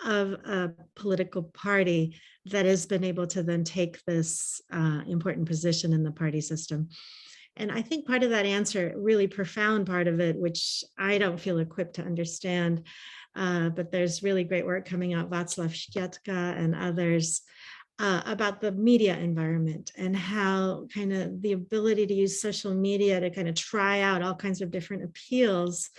of a political party that has been able to then take this important position in the party system. And I think part of that answer, really profound part of it, which I don't feel equipped to understand, but there's really great work coming out, Václav Štětka and others, about the media environment and how kind of the ability to use social media to kind of try out all kinds of different appeals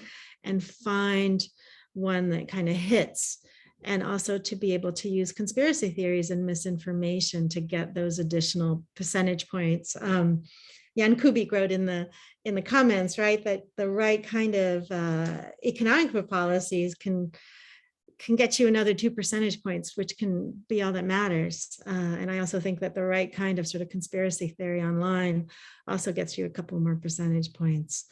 and find one that kind of hits. And also to be able to use conspiracy theories and misinformation to get those additional percentage points. Jan Kubik wrote in the comments, right, that the right kind of economic policies can get you another 2 percentage points, which can be all that matters. And I also think that the right kind of sort of conspiracy theory online also gets you a couple more percentage points.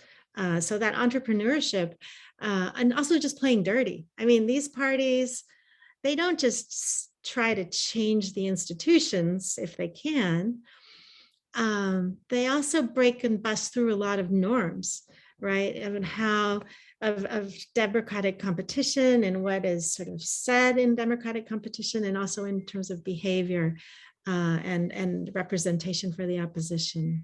So that entrepreneurship and also just playing dirty. I mean, these parties, they don't just try to change the institutions if they can. They also break and bust through a lot of norms, right? And how of democratic competition and what is sort of said in democratic competition, and also in terms of behavior and representation for the opposition.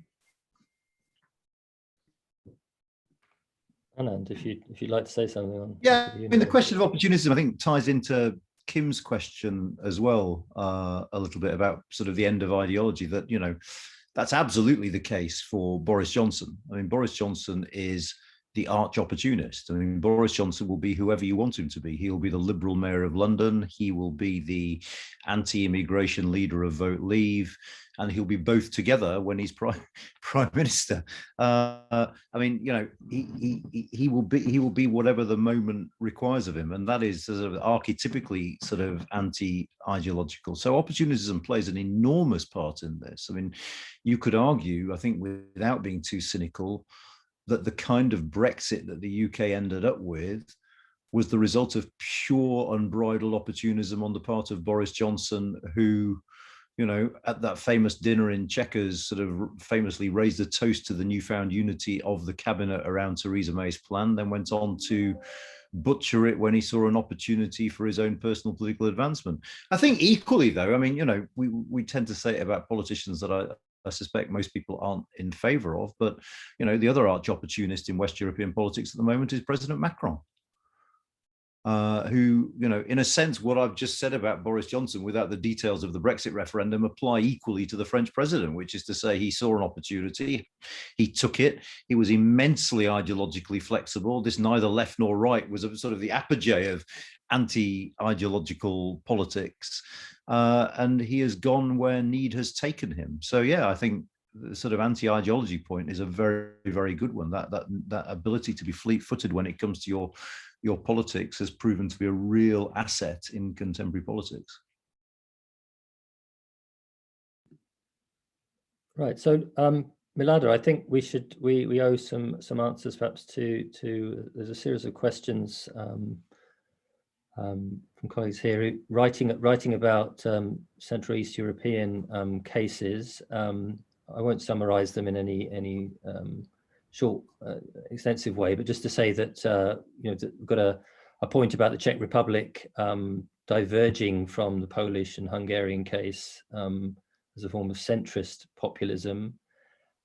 Anand, if you'd like to say something on. Yeah, I mean, the question of opportunism, I think, ties into Kim's question as well, a little bit about sort of the end of ideology, that, you know, that's absolutely the case for Boris Johnson. I mean, Boris Johnson is the arch opportunist. I mean, Boris Johnson will be whoever you want him to be. He'll be the Liberal Mayor of London. He will be the anti-immigration leader of Vote Leave, and he'll be both together when he's prime minister. I mean, you know, he will be whatever the moment requires of him, and that is sort of archetypically sort of anti-ideological. So opportunism plays an enormous part in this. I mean, you could argue, I think, without being too cynical, that the kind of Brexit that the UK ended up with was the result of pure unbridled opportunism on the part of Boris Johnson, who, you know, at that famous dinner in Chequers, sort of famously raised a toast to the newfound unity of the cabinet around Theresa May's plan, then went on to butcher it when he saw an opportunity for his own personal political advancement. I think equally, though, I mean, you know, we tend to say about politicians that I suspect most people aren't in favor of, but, you know, the other arch opportunist in West European politics at the moment is President Macron, who, you know, in a sense, what I've just said about Boris Johnson without the details of the Brexit referendum apply equally to the French president, which is to say he saw an opportunity, he took it, he was immensely ideologically flexible. This neither left nor right was a sort of the apogee of anti-ideological politics. And he has gone where need has taken him. So yeah, I think the sort of anti-ideology point is a very, very good one. That ability to be fleet-footed when it comes to your politics has proven to be a real asset in contemporary politics. Right. So Milada, I think we owe some answers perhaps to there's a series of questions from colleagues here writing about Central East European cases. I won't summarize them in any short, extensive way, but just to say that you know, we've got a point about the Czech Republic diverging from the Polish and Hungarian case as a form of centrist populism.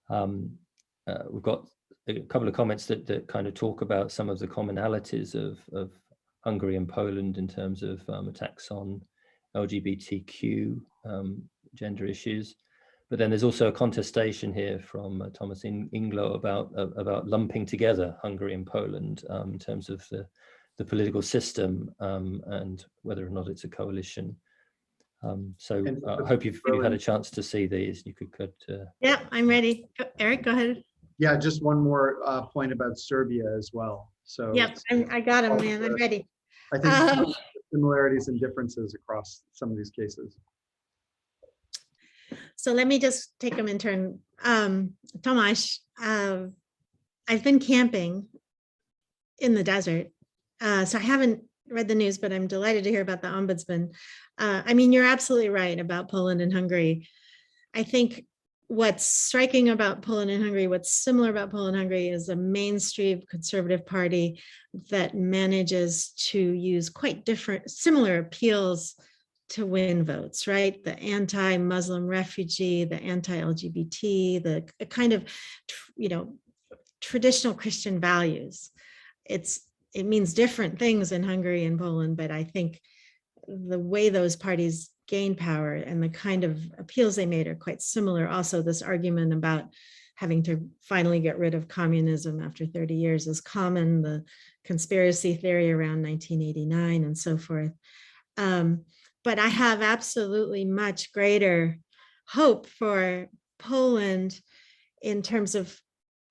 We've got a couple of comments that kind of talk about some of the commonalities of Hungary and Poland in terms of attacks on LGBTQ gender issues. But then there's also a contestation here from Thomas Inglo about lumping together Hungary and Poland in terms of the political system and whether or not it's a coalition. So I hope you've had a chance to see these. You could. Yeah, I'm ready. Erik, go ahead. Yeah, just one more point about Serbia as well. So yep, I got him, man. I'm ready. I think similarities and differences across some of these cases. So let me just take them in turn. Tomasz, I've been camping in the desert. So I haven't read the news, but I'm delighted to hear about the ombudsman. I mean, you're absolutely right about Poland and Hungary. I think what's striking about Poland and Hungary, what's similar about Poland and Hungary is a mainstream conservative party that manages to use quite different, similar appeals to win votes, right? The anti-Muslim refugee, the anti-LGBT, the kind of, traditional Christian values. It means different things in Hungary and Poland, but I think the way those parties gain power and the kind of appeals they made are quite similar. Also, this argument about having to finally get rid of communism after 30 years is common, the conspiracy theory around 1989 and so forth. But I have absolutely much greater hope for Poland in terms of,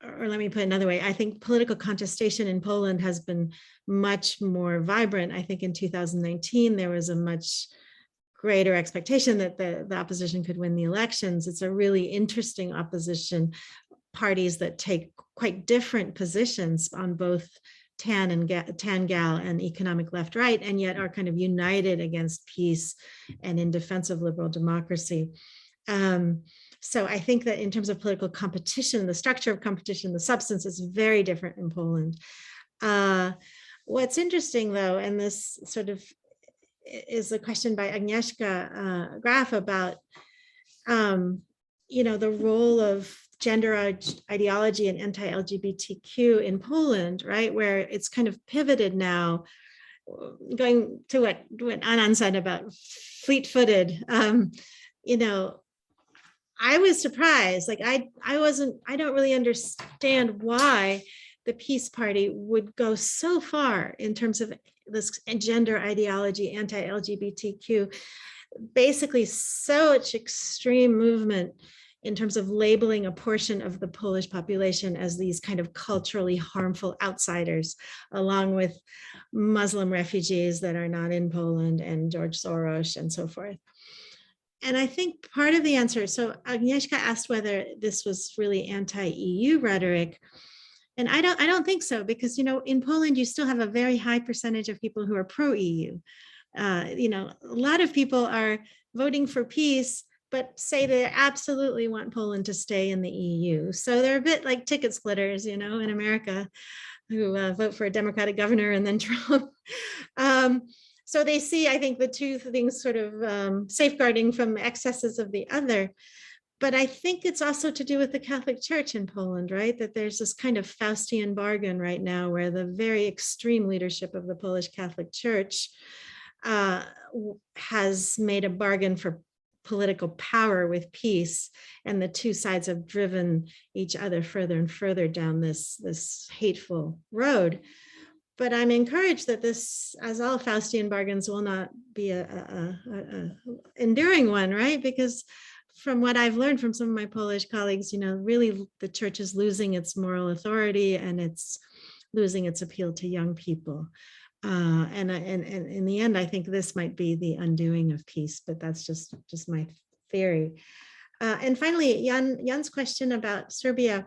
or let me put it another way, I think political contestation in Poland has been much more vibrant. I think in 2019, there was a much greater expectation that the opposition could win the elections. It's a really interesting opposition, parties that take quite different positions on both TAN, GAL, and economic left-right, and yet are kind of united against peace and in defense of liberal democracy. So I think that in terms of political competition, the structure of competition, the substance is very different in Poland. What's interesting though, and this sort of is a question by Agnieszka Graf about, the role of gender ideology and anti-LGBTQ in Poland, right? Where it's kind of pivoted now, going to what Anand said about fleet-footed, I was surprised. Like I don't really understand why the Peace Party would go so far in terms of this gender ideology, anti-LGBTQ, basically such extreme movement in terms of labeling a portion of the Polish population as these kind of culturally harmful outsiders, along with Muslim refugees that are not in Poland and George Soros and so forth. And I think part of the answer, so Agnieszka asked whether this was really anti-EU rhetoric. And I don't think so, because, in Poland, you still have a very high percentage of people who are pro-EU. A lot of people are voting for peace, but say they absolutely want Poland to stay in the EU. So they're a bit like ticket splitters, in America, who vote for a Democratic governor and then Trump. So they see, I think, the two things sort of safeguarding from excesses of the other. But I think it's also to do with the Catholic Church in Poland, right? That there's this kind of Faustian bargain right now where the very extreme leadership of the Polish Catholic Church has made a bargain for political power with peace, and the two sides have driven each other further and further down this hateful road. But I'm encouraged that this, as all Faustian bargains, will not be a enduring one, right? Because from what I've learned from some of my Polish colleagues, really the church is losing its moral authority and it's losing its appeal to young people. And in the end, I think this might be the undoing of peace, but that's just my theory. And finally, Jan's question about Serbia.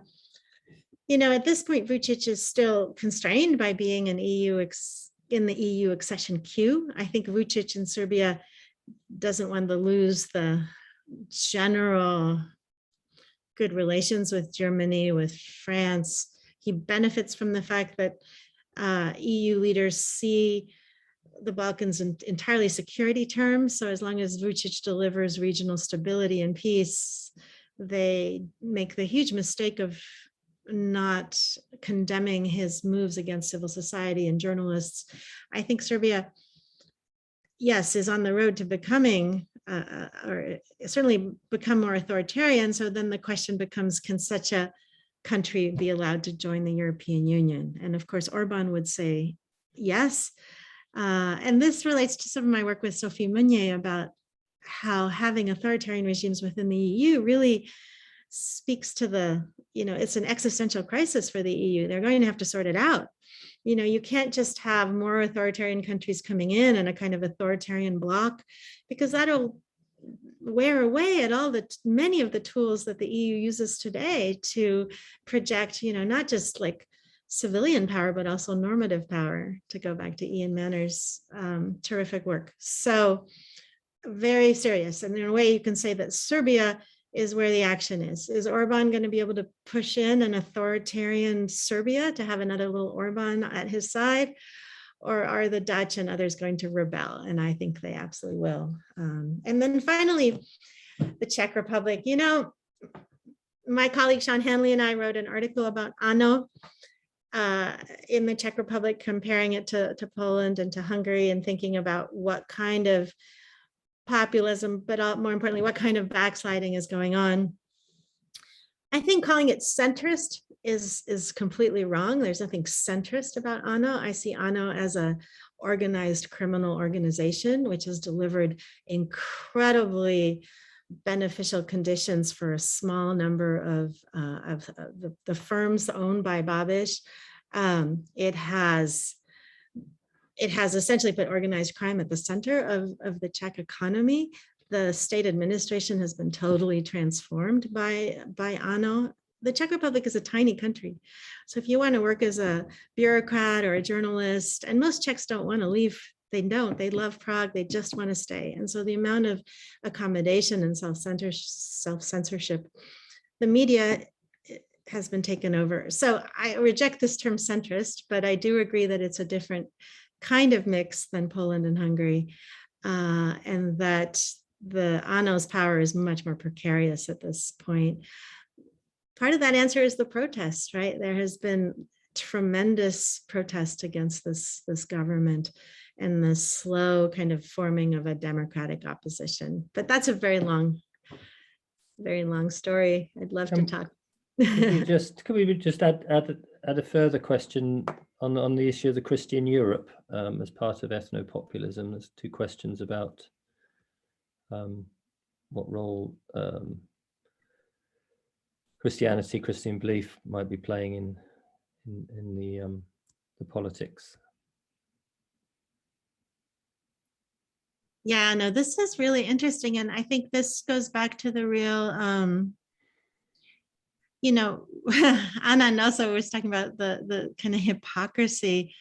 At this point, Vučić is still constrained by being in the EU accession queue. I think Vučić in Serbia doesn't want to lose the general good relations with Germany, with France. He benefits from the fact that EU leaders see the Balkans in entirely security terms. So as long as Vučić delivers regional stability and peace, they make the huge mistake of not condemning his moves against civil society and journalists. I think Serbia, yes, is on the road to becoming, or certainly become more authoritarian. So then the question becomes, can such a country be allowed to join the European Union? And of course, Orban would say yes. And this relates to some of my work with Sophie Meunier about how having authoritarian regimes within the EU really speaks to it's an existential crisis for the EU. They're going to have to sort it out. You can't just have more authoritarian countries coming in and a kind of authoritarian bloc, because that'll wear away at all many of the tools that the EU uses today to project, not just like civilian power, but also normative power, to go back to Ian Manner's terrific work. So very serious. And in a way you can say that Serbia is where the action is. Is Orban going to be able to push in an authoritarian Serbia to have another little Orban at his side? Or are the Dutch and others going to rebel? And I think they absolutely will. And then finally, the Czech Republic. My colleague Sean Hanley and I wrote an article about ANO in the Czech Republic, comparing it to Poland and to Hungary, and thinking about what kind of populism, but more importantly, what kind of backsliding is going on. I think calling it centrist is completely wrong. There's nothing centrist about ANO. I see ANO as a organized criminal organization, which has delivered incredibly beneficial conditions for a small number of the firms owned by Babiš. It has essentially put organized crime at the center of the Czech economy. The state administration has been totally transformed by ANO. The Czech Republic is a tiny country. So if you want to work as a bureaucrat or a journalist, and most Czechs don't want to leave, they don't, they love Prague, they just want to stay. And so the amount of accommodation and self-censorship, the media has been taken over. So I reject this term centrist, but I do agree that it's a different kind of mix than Poland and Hungary, and that the ANO's power is much more precarious at this point. Part of that answer is the protests, right? There has been tremendous protest against this government and the slow kind of forming of a democratic opposition. But that's a very long story. I'd love to talk. Could we just add a further question on the issue of the Christian Europe as part of ethnopopulism? There's two questions about what role Christianity, Christian belief might be playing in the politics. Yeah, no, this is really interesting, and I think this goes back to the real. Anand also was talking about the kind of hypocrisy.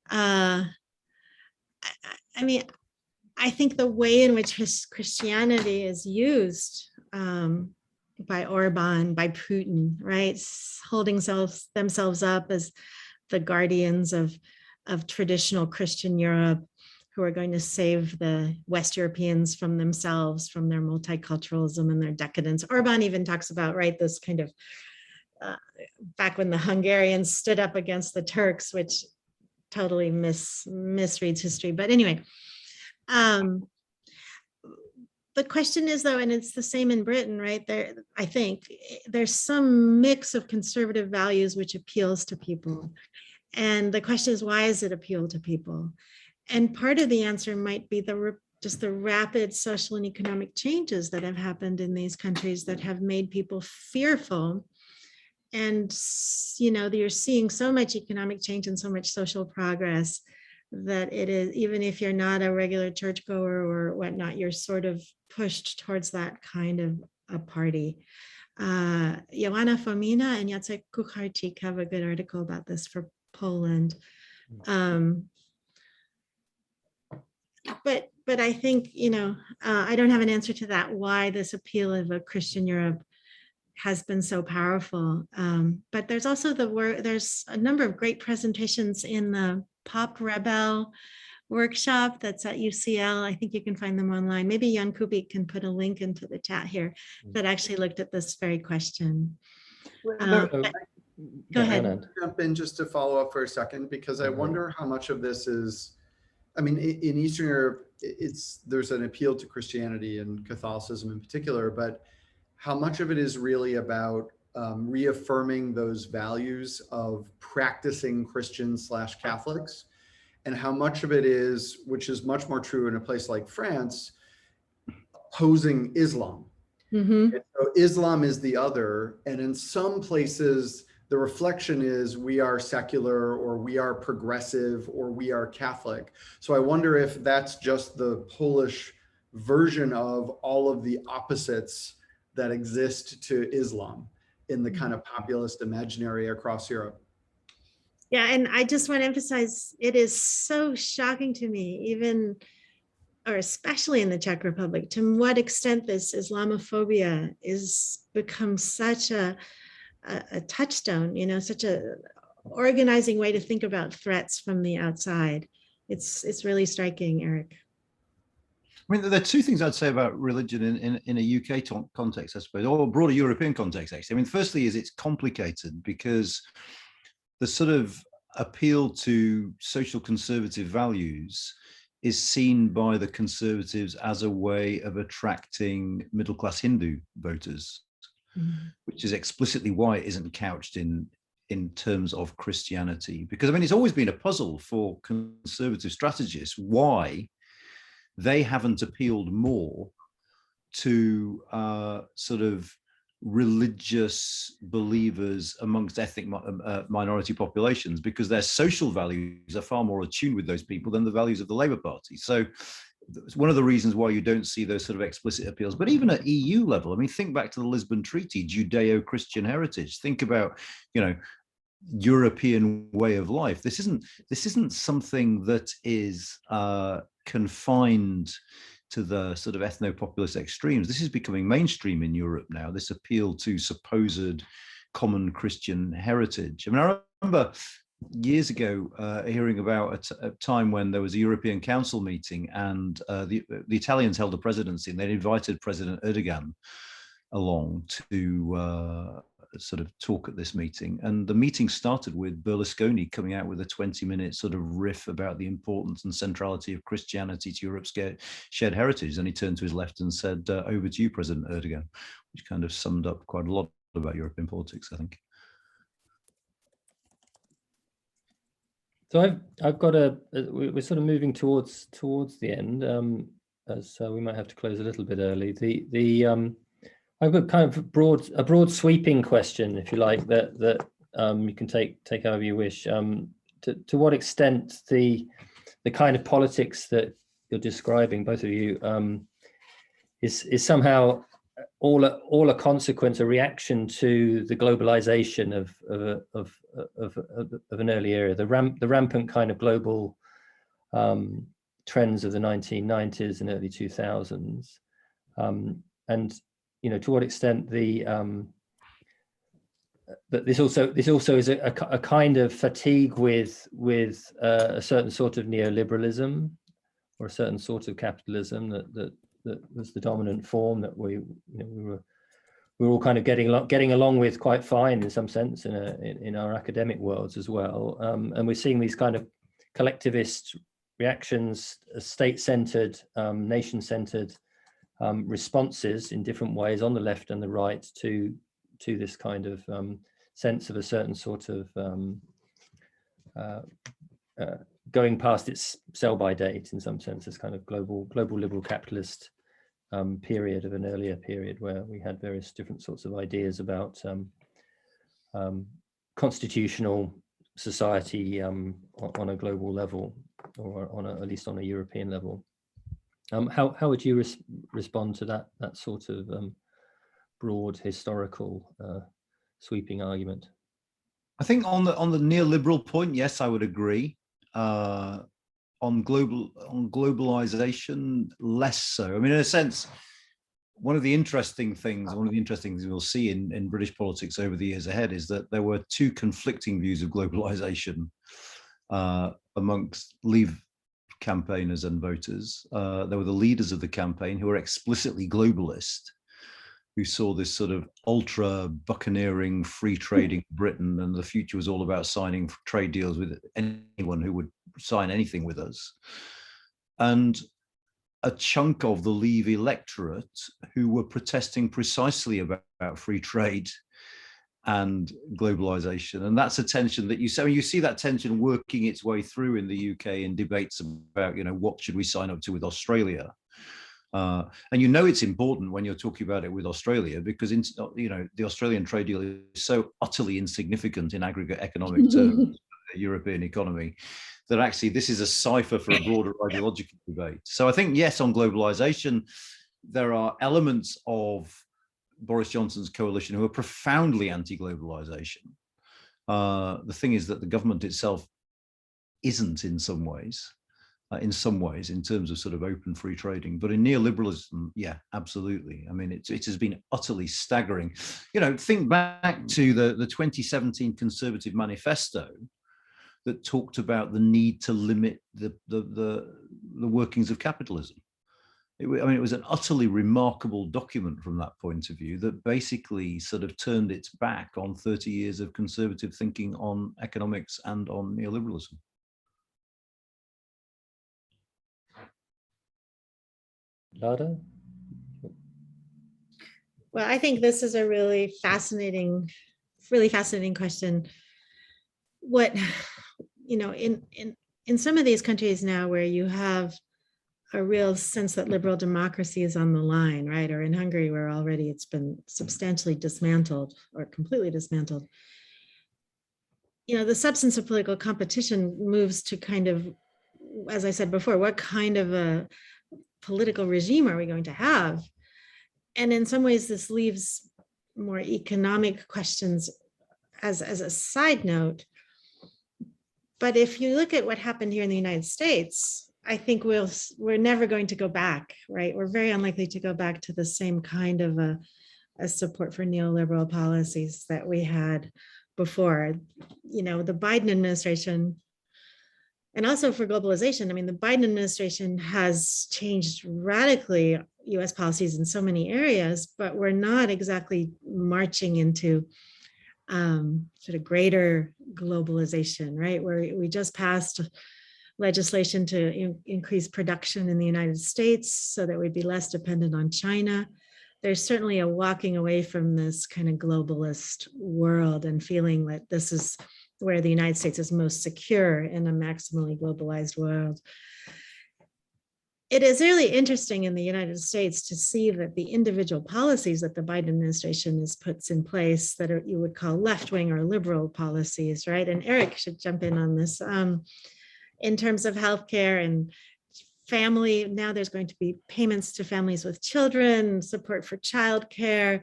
I mean, I think the way in which Christianity is used by Orban, by Putin, right, holding themselves up as the guardians of traditional Christian Europe, who are going to save the West Europeans from themselves, from their multiculturalism and their decadence. Orban even talks about, right, this kind of, back when the Hungarians stood up against the Turks, which totally misreads history. But anyway, the question is though, and it's the same in Britain, right? I think there's some mix of conservative values which appeals to people. And the question is, why does it appeal to people? And part of the answer might be just the rapid social and economic changes that have happened in these countries that have made people fearful. And, you're seeing so much economic change and so much social progress that it is, even if you're not a regular churchgoer or whatnot, you're sort of pushed towards that kind of a party. Joanna Fomina and Jacek Kucharczyk have a good article about this for Poland. But I think, I don't have an answer to that, why this appeal of a Christian Europe has been so powerful. But there's also there's a number of great presentations in the Pop Rebel workshop that's at UCL. I think you can find them online. Maybe Jan Kubik can put a link into the chat here that actually looked at this very question. Go ahead. Jump in just to follow up for a second, because I wonder how much of this is, I mean, in Eastern Europe, there's an appeal to Christianity and Catholicism in particular, but how much of it is really about reaffirming those values of practicing Christians / Catholics, and how much of it is, which is much more true in a place like France, opposing Islam. Mm-hmm. So Islam is the other, and in some places, the reflection is we are secular, or we are progressive, or we are Catholic. So I wonder if that's just the Polish version of all of the opposites that exist to Islam in the kind of populist imaginary across Europe. Yeah, and I just want to emphasize, it is so shocking to me, even, or especially in the Czech Republic, to what extent this Islamophobia is become such a touchstone, you know, such a organizing way to think about threats from the outside. It's really striking, Erik. I mean, there are two things I'd say about religion in a UK context, I suppose, or a broader European context, actually. I mean, firstly is it's complicated because the sort of appeal to social conservative values is seen by the conservatives as a way of attracting middle-class Hindu voters, which is explicitly why it isn't couched in terms of Christianity. Because, I mean, it's always been a puzzle for conservative strategists why they haven't appealed more to sort of religious believers amongst ethnic minority populations, because their social values are far more attuned with those people than the values of the Labour Party. So it's one of the reasons why you don't see those sort of explicit appeals. But even at EU level, I mean, think back to the Lisbon Treaty, Judeo-Christian heritage. Think about, you know, European way of life. This isn't something that is confined to the sort of ethnopopulist extremes. This is becoming mainstream in Europe now, this appeal to supposed common Christian heritage. I mean, I remember years ago hearing about a time when there was a European Council meeting, and the Italians held the presidency, and they invited President Erdogan along to sort of talk at this meeting. And the meeting started with Berlusconi coming out with a 20-minute sort of riff about the importance and centrality of Christianity to Europe's shared heritage. And he turned to his left and said, over to you, President Erdogan, which kind of summed up quite a lot about European politics, I think. So I've got we're sort of moving towards the end, as we might have to close a little bit early. I've got kind of a broad sweeping question, if you like, that you can take however you wish. To what extent the kind of politics that you're describing, both of you, is somehow all a consequence, a reaction to the globalization of an early era, the rampant kind of global trends of the 1990s and early 2000s, and you know, to what extent that this also is a kind of fatigue with a certain sort of neoliberalism or a certain sort of capitalism that was the dominant form that we were all kind of getting along with quite fine in some sense in our academic worlds as well, and we're seeing these kind of collectivist reactions, state-centered, nation-centered responses in different ways on the left and the right to this kind of sense of a certain sort of going past its sell-by date in some sense, this kind of global liberal capitalist period of an earlier period where we had various different sorts of ideas about constitutional society on a global level, or at least on a European level. How would you respond to that sort of broad historical sweeping argument? I think on the neoliberal point, yes, I would agree. On globalization, less so. I mean, in a sense, one of the interesting things we'll see in British politics over the years ahead is that there were two conflicting views of globalization amongst Leave campaigners and voters. There were the leaders of the campaign who were explicitly globalist, who saw this sort of ultra buccaneering, free trading Britain, and the future was all about signing trade deals with anyone who would sign anything with us. And a chunk of the Leave electorate who were protesting precisely about free trade and globalization. And that's a tension that you see that tension working its way through in the UK in debates about, you know, what should we sign up to with Australia? And you know it's important when you're talking about it with Australia, because you know the Australian trade deal is so utterly insignificant in aggregate economic terms. European economy, that actually this is a cipher for a broader ideological debate. So I think, yes, on globalization, there are elements of Boris Johnson's coalition who are profoundly anti-globalization. The thing is that the government itself isn't in some ways, in terms of sort of open free trading. But in neoliberalism, yeah, absolutely. I mean, it has been utterly staggering. You know, think back to the 2017 Conservative Manifesto that talked about the need to limit the workings of capitalism. I mean, it was an utterly remarkable document from that point of view that basically sort of turned its back on 30 years of conservative thinking on economics and on neoliberalism. Milada? Well, I think this is a really fascinating question. What, you know, in some of these countries now where you have a real sense that liberal democracy is on the line, right? Or in Hungary, where already it's been substantially dismantled or completely dismantled. You know, the substance of political competition moves to kind of, as I said before, what kind of a political regime are we going to have? And in some ways, this leaves more economic questions as a side note. But if you look at what happened here in the United States, I think we're never going to go back, right? We're very unlikely to go back to the same kind of a support for neoliberal policies that we had before. You know, the Biden administration, and also for globalization, I mean, the Biden administration has changed radically US policies in so many areas, but we're not exactly marching into sort of greater globalization, right? Where we just passed legislation to increase production in the United States so that we'd be less dependent on China. There's certainly a walking away from this kind of globalist world and feeling that this is where the United States is most secure in a maximally globalized world. It is really interesting in the United States to see that the individual policies that the Biden administration has puts in place that are, you would call left-wing or liberal policies, right? And Erik should jump in on this. In terms of healthcare and family, now there's going to be payments to families with children, support for childcare,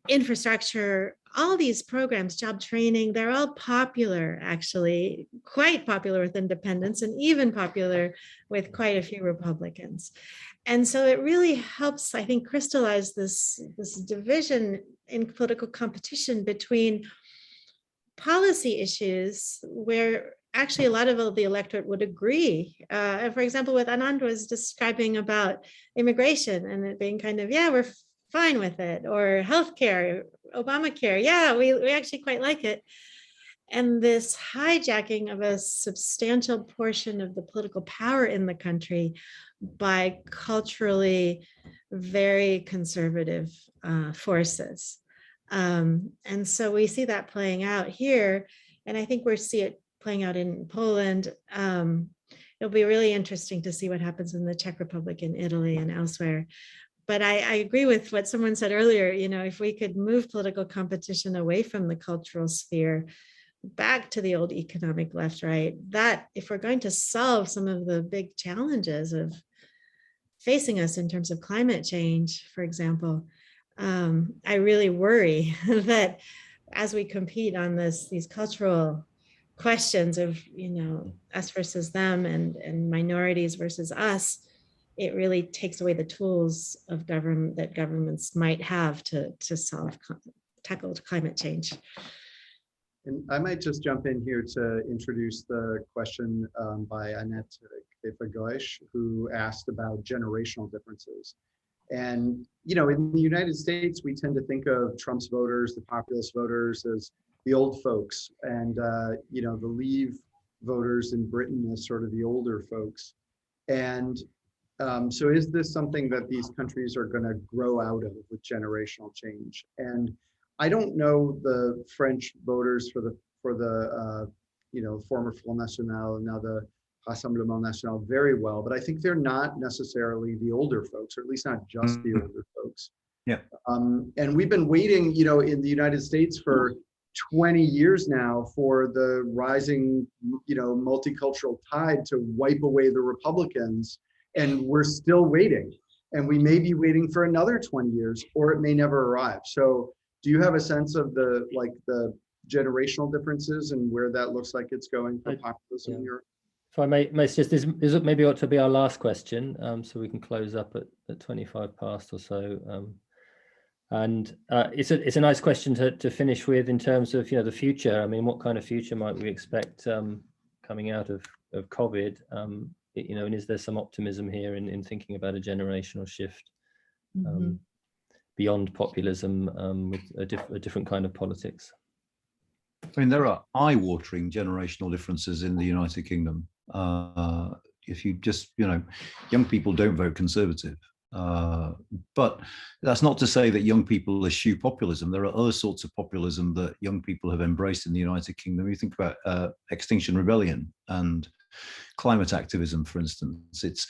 infrastructure, all these programs, job training, they're all popular, actually, quite popular with independents and even popular with quite a few Republicans. And so it really helps, I think, crystallize this division in political competition between policy issues where actually a lot of the electorate would agree. For example, what Anand was describing about immigration and it being kind of, yeah, we're fine with it, or healthcare, Obamacare, yeah, we actually quite like it. And this hijacking of a substantial portion of the political power in the country by culturally very conservative forces. And so we see that playing out here. And I think we see it playing out in Poland. It'll be really interesting to see what happens in the Czech Republic, in Italy, and elsewhere. But I agree with what someone said earlier, you know, if we could move political competition away from the cultural sphere, back to the old economic left-right, that if we're going to solve some of the big challenges of facing us in terms of climate change, for example, I really worry that as we compete on these cultural questions of, you know, us versus them and minorities versus us, it really takes away the tools of government that governments might have to tackle climate change. And I might just jump in here to introduce the question by Annette Bleich, who asked about generational differences. And, you know, in the United States, we tend to think of Trump's voters, the populist voters, as the old folks, and, you know, the Leave voters in Britain as sort of the older folks. And so is this something that these countries are going to grow out of with generational change? And I don't know the French voters for the you know, former Front National, now the Rassemblement National, very well, but I think they're not necessarily the older folks, or at least not just the older folks. Yeah. And we've been waiting, you know, in the United States for 20 years now for the rising, multicultural tide to wipe away the Republicans, and we're still waiting. And we may be waiting for another 20 years, or it may never arrive. So do you have a sense of the generational differences and where that looks like it's going for populism in Europe? If I may suggest, this maybe ought to be our last question, so we can close up at 25 past or so. And it's a nice question to finish with in terms of the future. I mean, what kind of future might we expect coming out of COVID? And is there some optimism here in thinking about a generational shift beyond populism with a different kind of politics? I mean, there are eye-watering generational differences in the United Kingdom. If you just, young people don't vote Conservative. But that's not to say that young people eschew populism. There are other sorts of populism that young people have embraced in the United Kingdom. You think about Extinction Rebellion and climate activism, for instance. It's,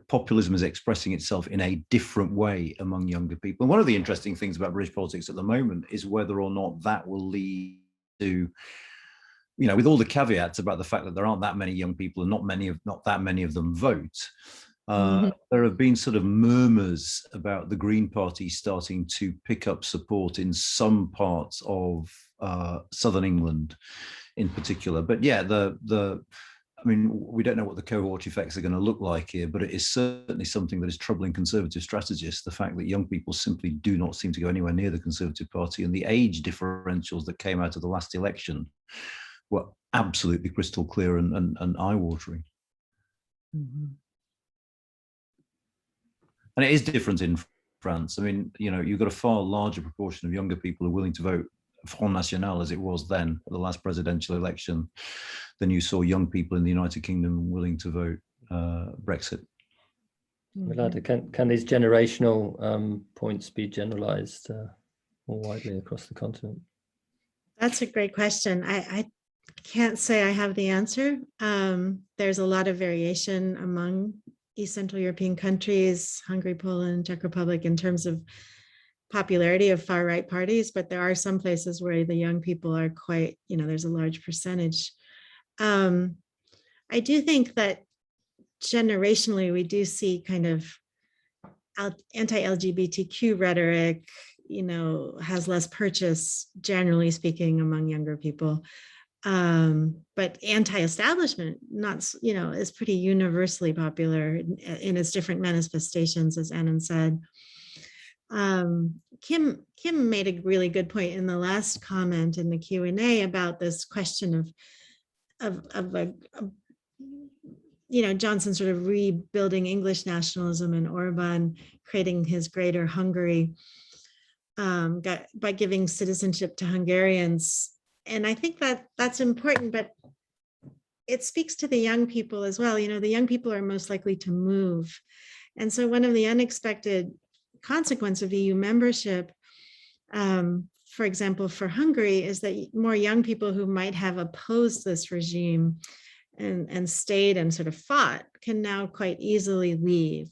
populism is expressing itself in a different way among younger people. And one of the interesting things about British politics at the moment is whether or not that will lead to, with all the caveats about the fact that there aren't that many young people and not that many of them vote. There have been sort of murmurs about the Green Party starting to pick up support in some parts of southern England in particular. But yeah, I mean, we don't know what the cohort effects are going to look like here, but it is certainly something that is troubling Conservative strategists, the fact that young people simply do not seem to go anywhere near the Conservative Party, and the age differentials that came out of the last election were absolutely crystal clear and eye-watering. And it is different in France. I mean, you've got a far larger proportion of younger people who are willing to vote Front National, as it was then at the last presidential election, than you saw young people in the United Kingdom willing to vote Brexit. Milada, can these generational points be generalized more widely across the continent? That's a great question. I can't say I have the answer. There's a lot of variation among East Central European countries, Hungary, Poland, Czech Republic, in terms of popularity of far-right parties, but there are some places where the young people are quite, there's a large percentage. I do think that generationally, we do see kind of anti-LGBTQ rhetoric, has less purchase, generally speaking, among younger people. But anti-establishment, is pretty universally popular in its different manifestations, as Anand said. Kim made a really good point in the last comment in the Q&A about this question of Johnson sort of rebuilding English nationalism and Orban creating his greater Hungary by giving citizenship to Hungarians. And I think that that's important, but it speaks to the young people as well. The young people are most likely to move. And so one of the unexpected consequence of EU membership, for example, for Hungary, is that more young people who might have opposed this regime and stayed and sort of fought can now quite easily leave.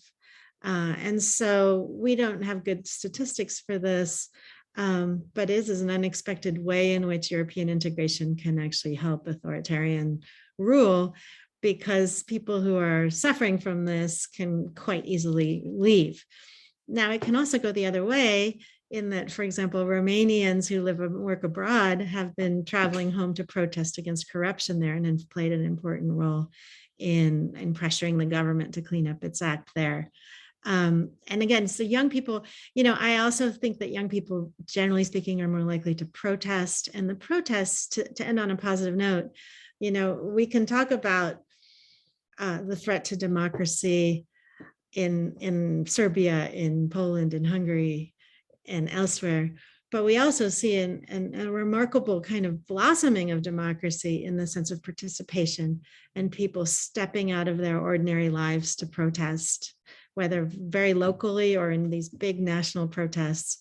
And so we don't have good statistics for this, but it is an unexpected way in which European integration can actually help authoritarian rule, because people who are suffering from this can quite easily leave. Now, it can also go the other way in that, for example, Romanians who live and work abroad have been traveling home to protest against corruption there and have played an important role in pressuring the government to clean up its act there. And again, so young people, I also think that young people, generally speaking, are more likely to protest. And the protests, to end on a positive note, we can talk about the threat to democracy in Serbia, in Poland, in Hungary, and elsewhere. But we also see a remarkable kind of blossoming of democracy in the sense of participation and people stepping out of their ordinary lives to protest, whether very locally or in these big national protests.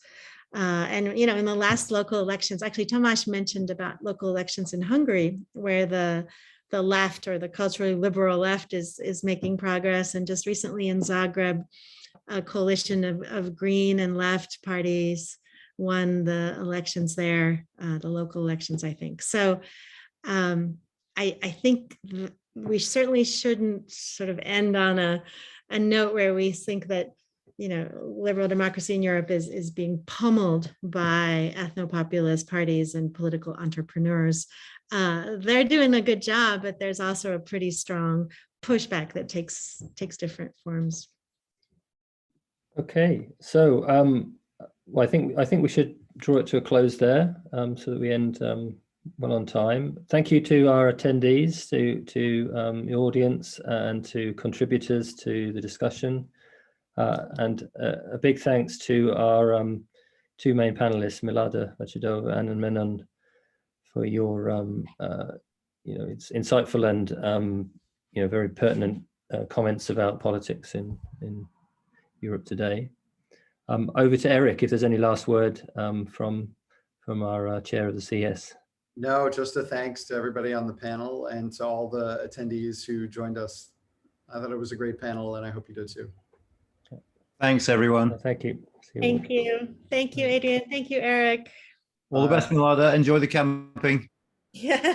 And, in the last local elections, actually, Tamás mentioned about local elections in Hungary, where the left, or the culturally liberal left, is making progress. And just recently in Zagreb, a coalition of green and left parties won the elections there, the local elections, I think. So I think we certainly shouldn't sort of end on a note where we think that, you know, liberal democracy in Europe is being pummeled by ethnopopulist parties and political entrepreneurs. They're doing a good job, but there's also a pretty strong pushback that takes different forms. Okay, so well, I think we should draw it to a close there, so that we end well on time. Thank you to our attendees, to the audience, and to contributors to the discussion. And a big thanks to our two main panelists, Milada, Vachudova, and Menon, for your it's insightful and very pertinent comments about politics in Europe today. Over to Erik, if there's any last word from our chair of the CS. No, just a thanks to everybody on the panel and to all the attendees who joined us. I thought it was a great panel, and I hope you did too. Thanks, everyone. Thank you. Thank you. Thank you, Adrian. Thank you, Erik. All the best, Milada. Enjoy the camping. Yeah.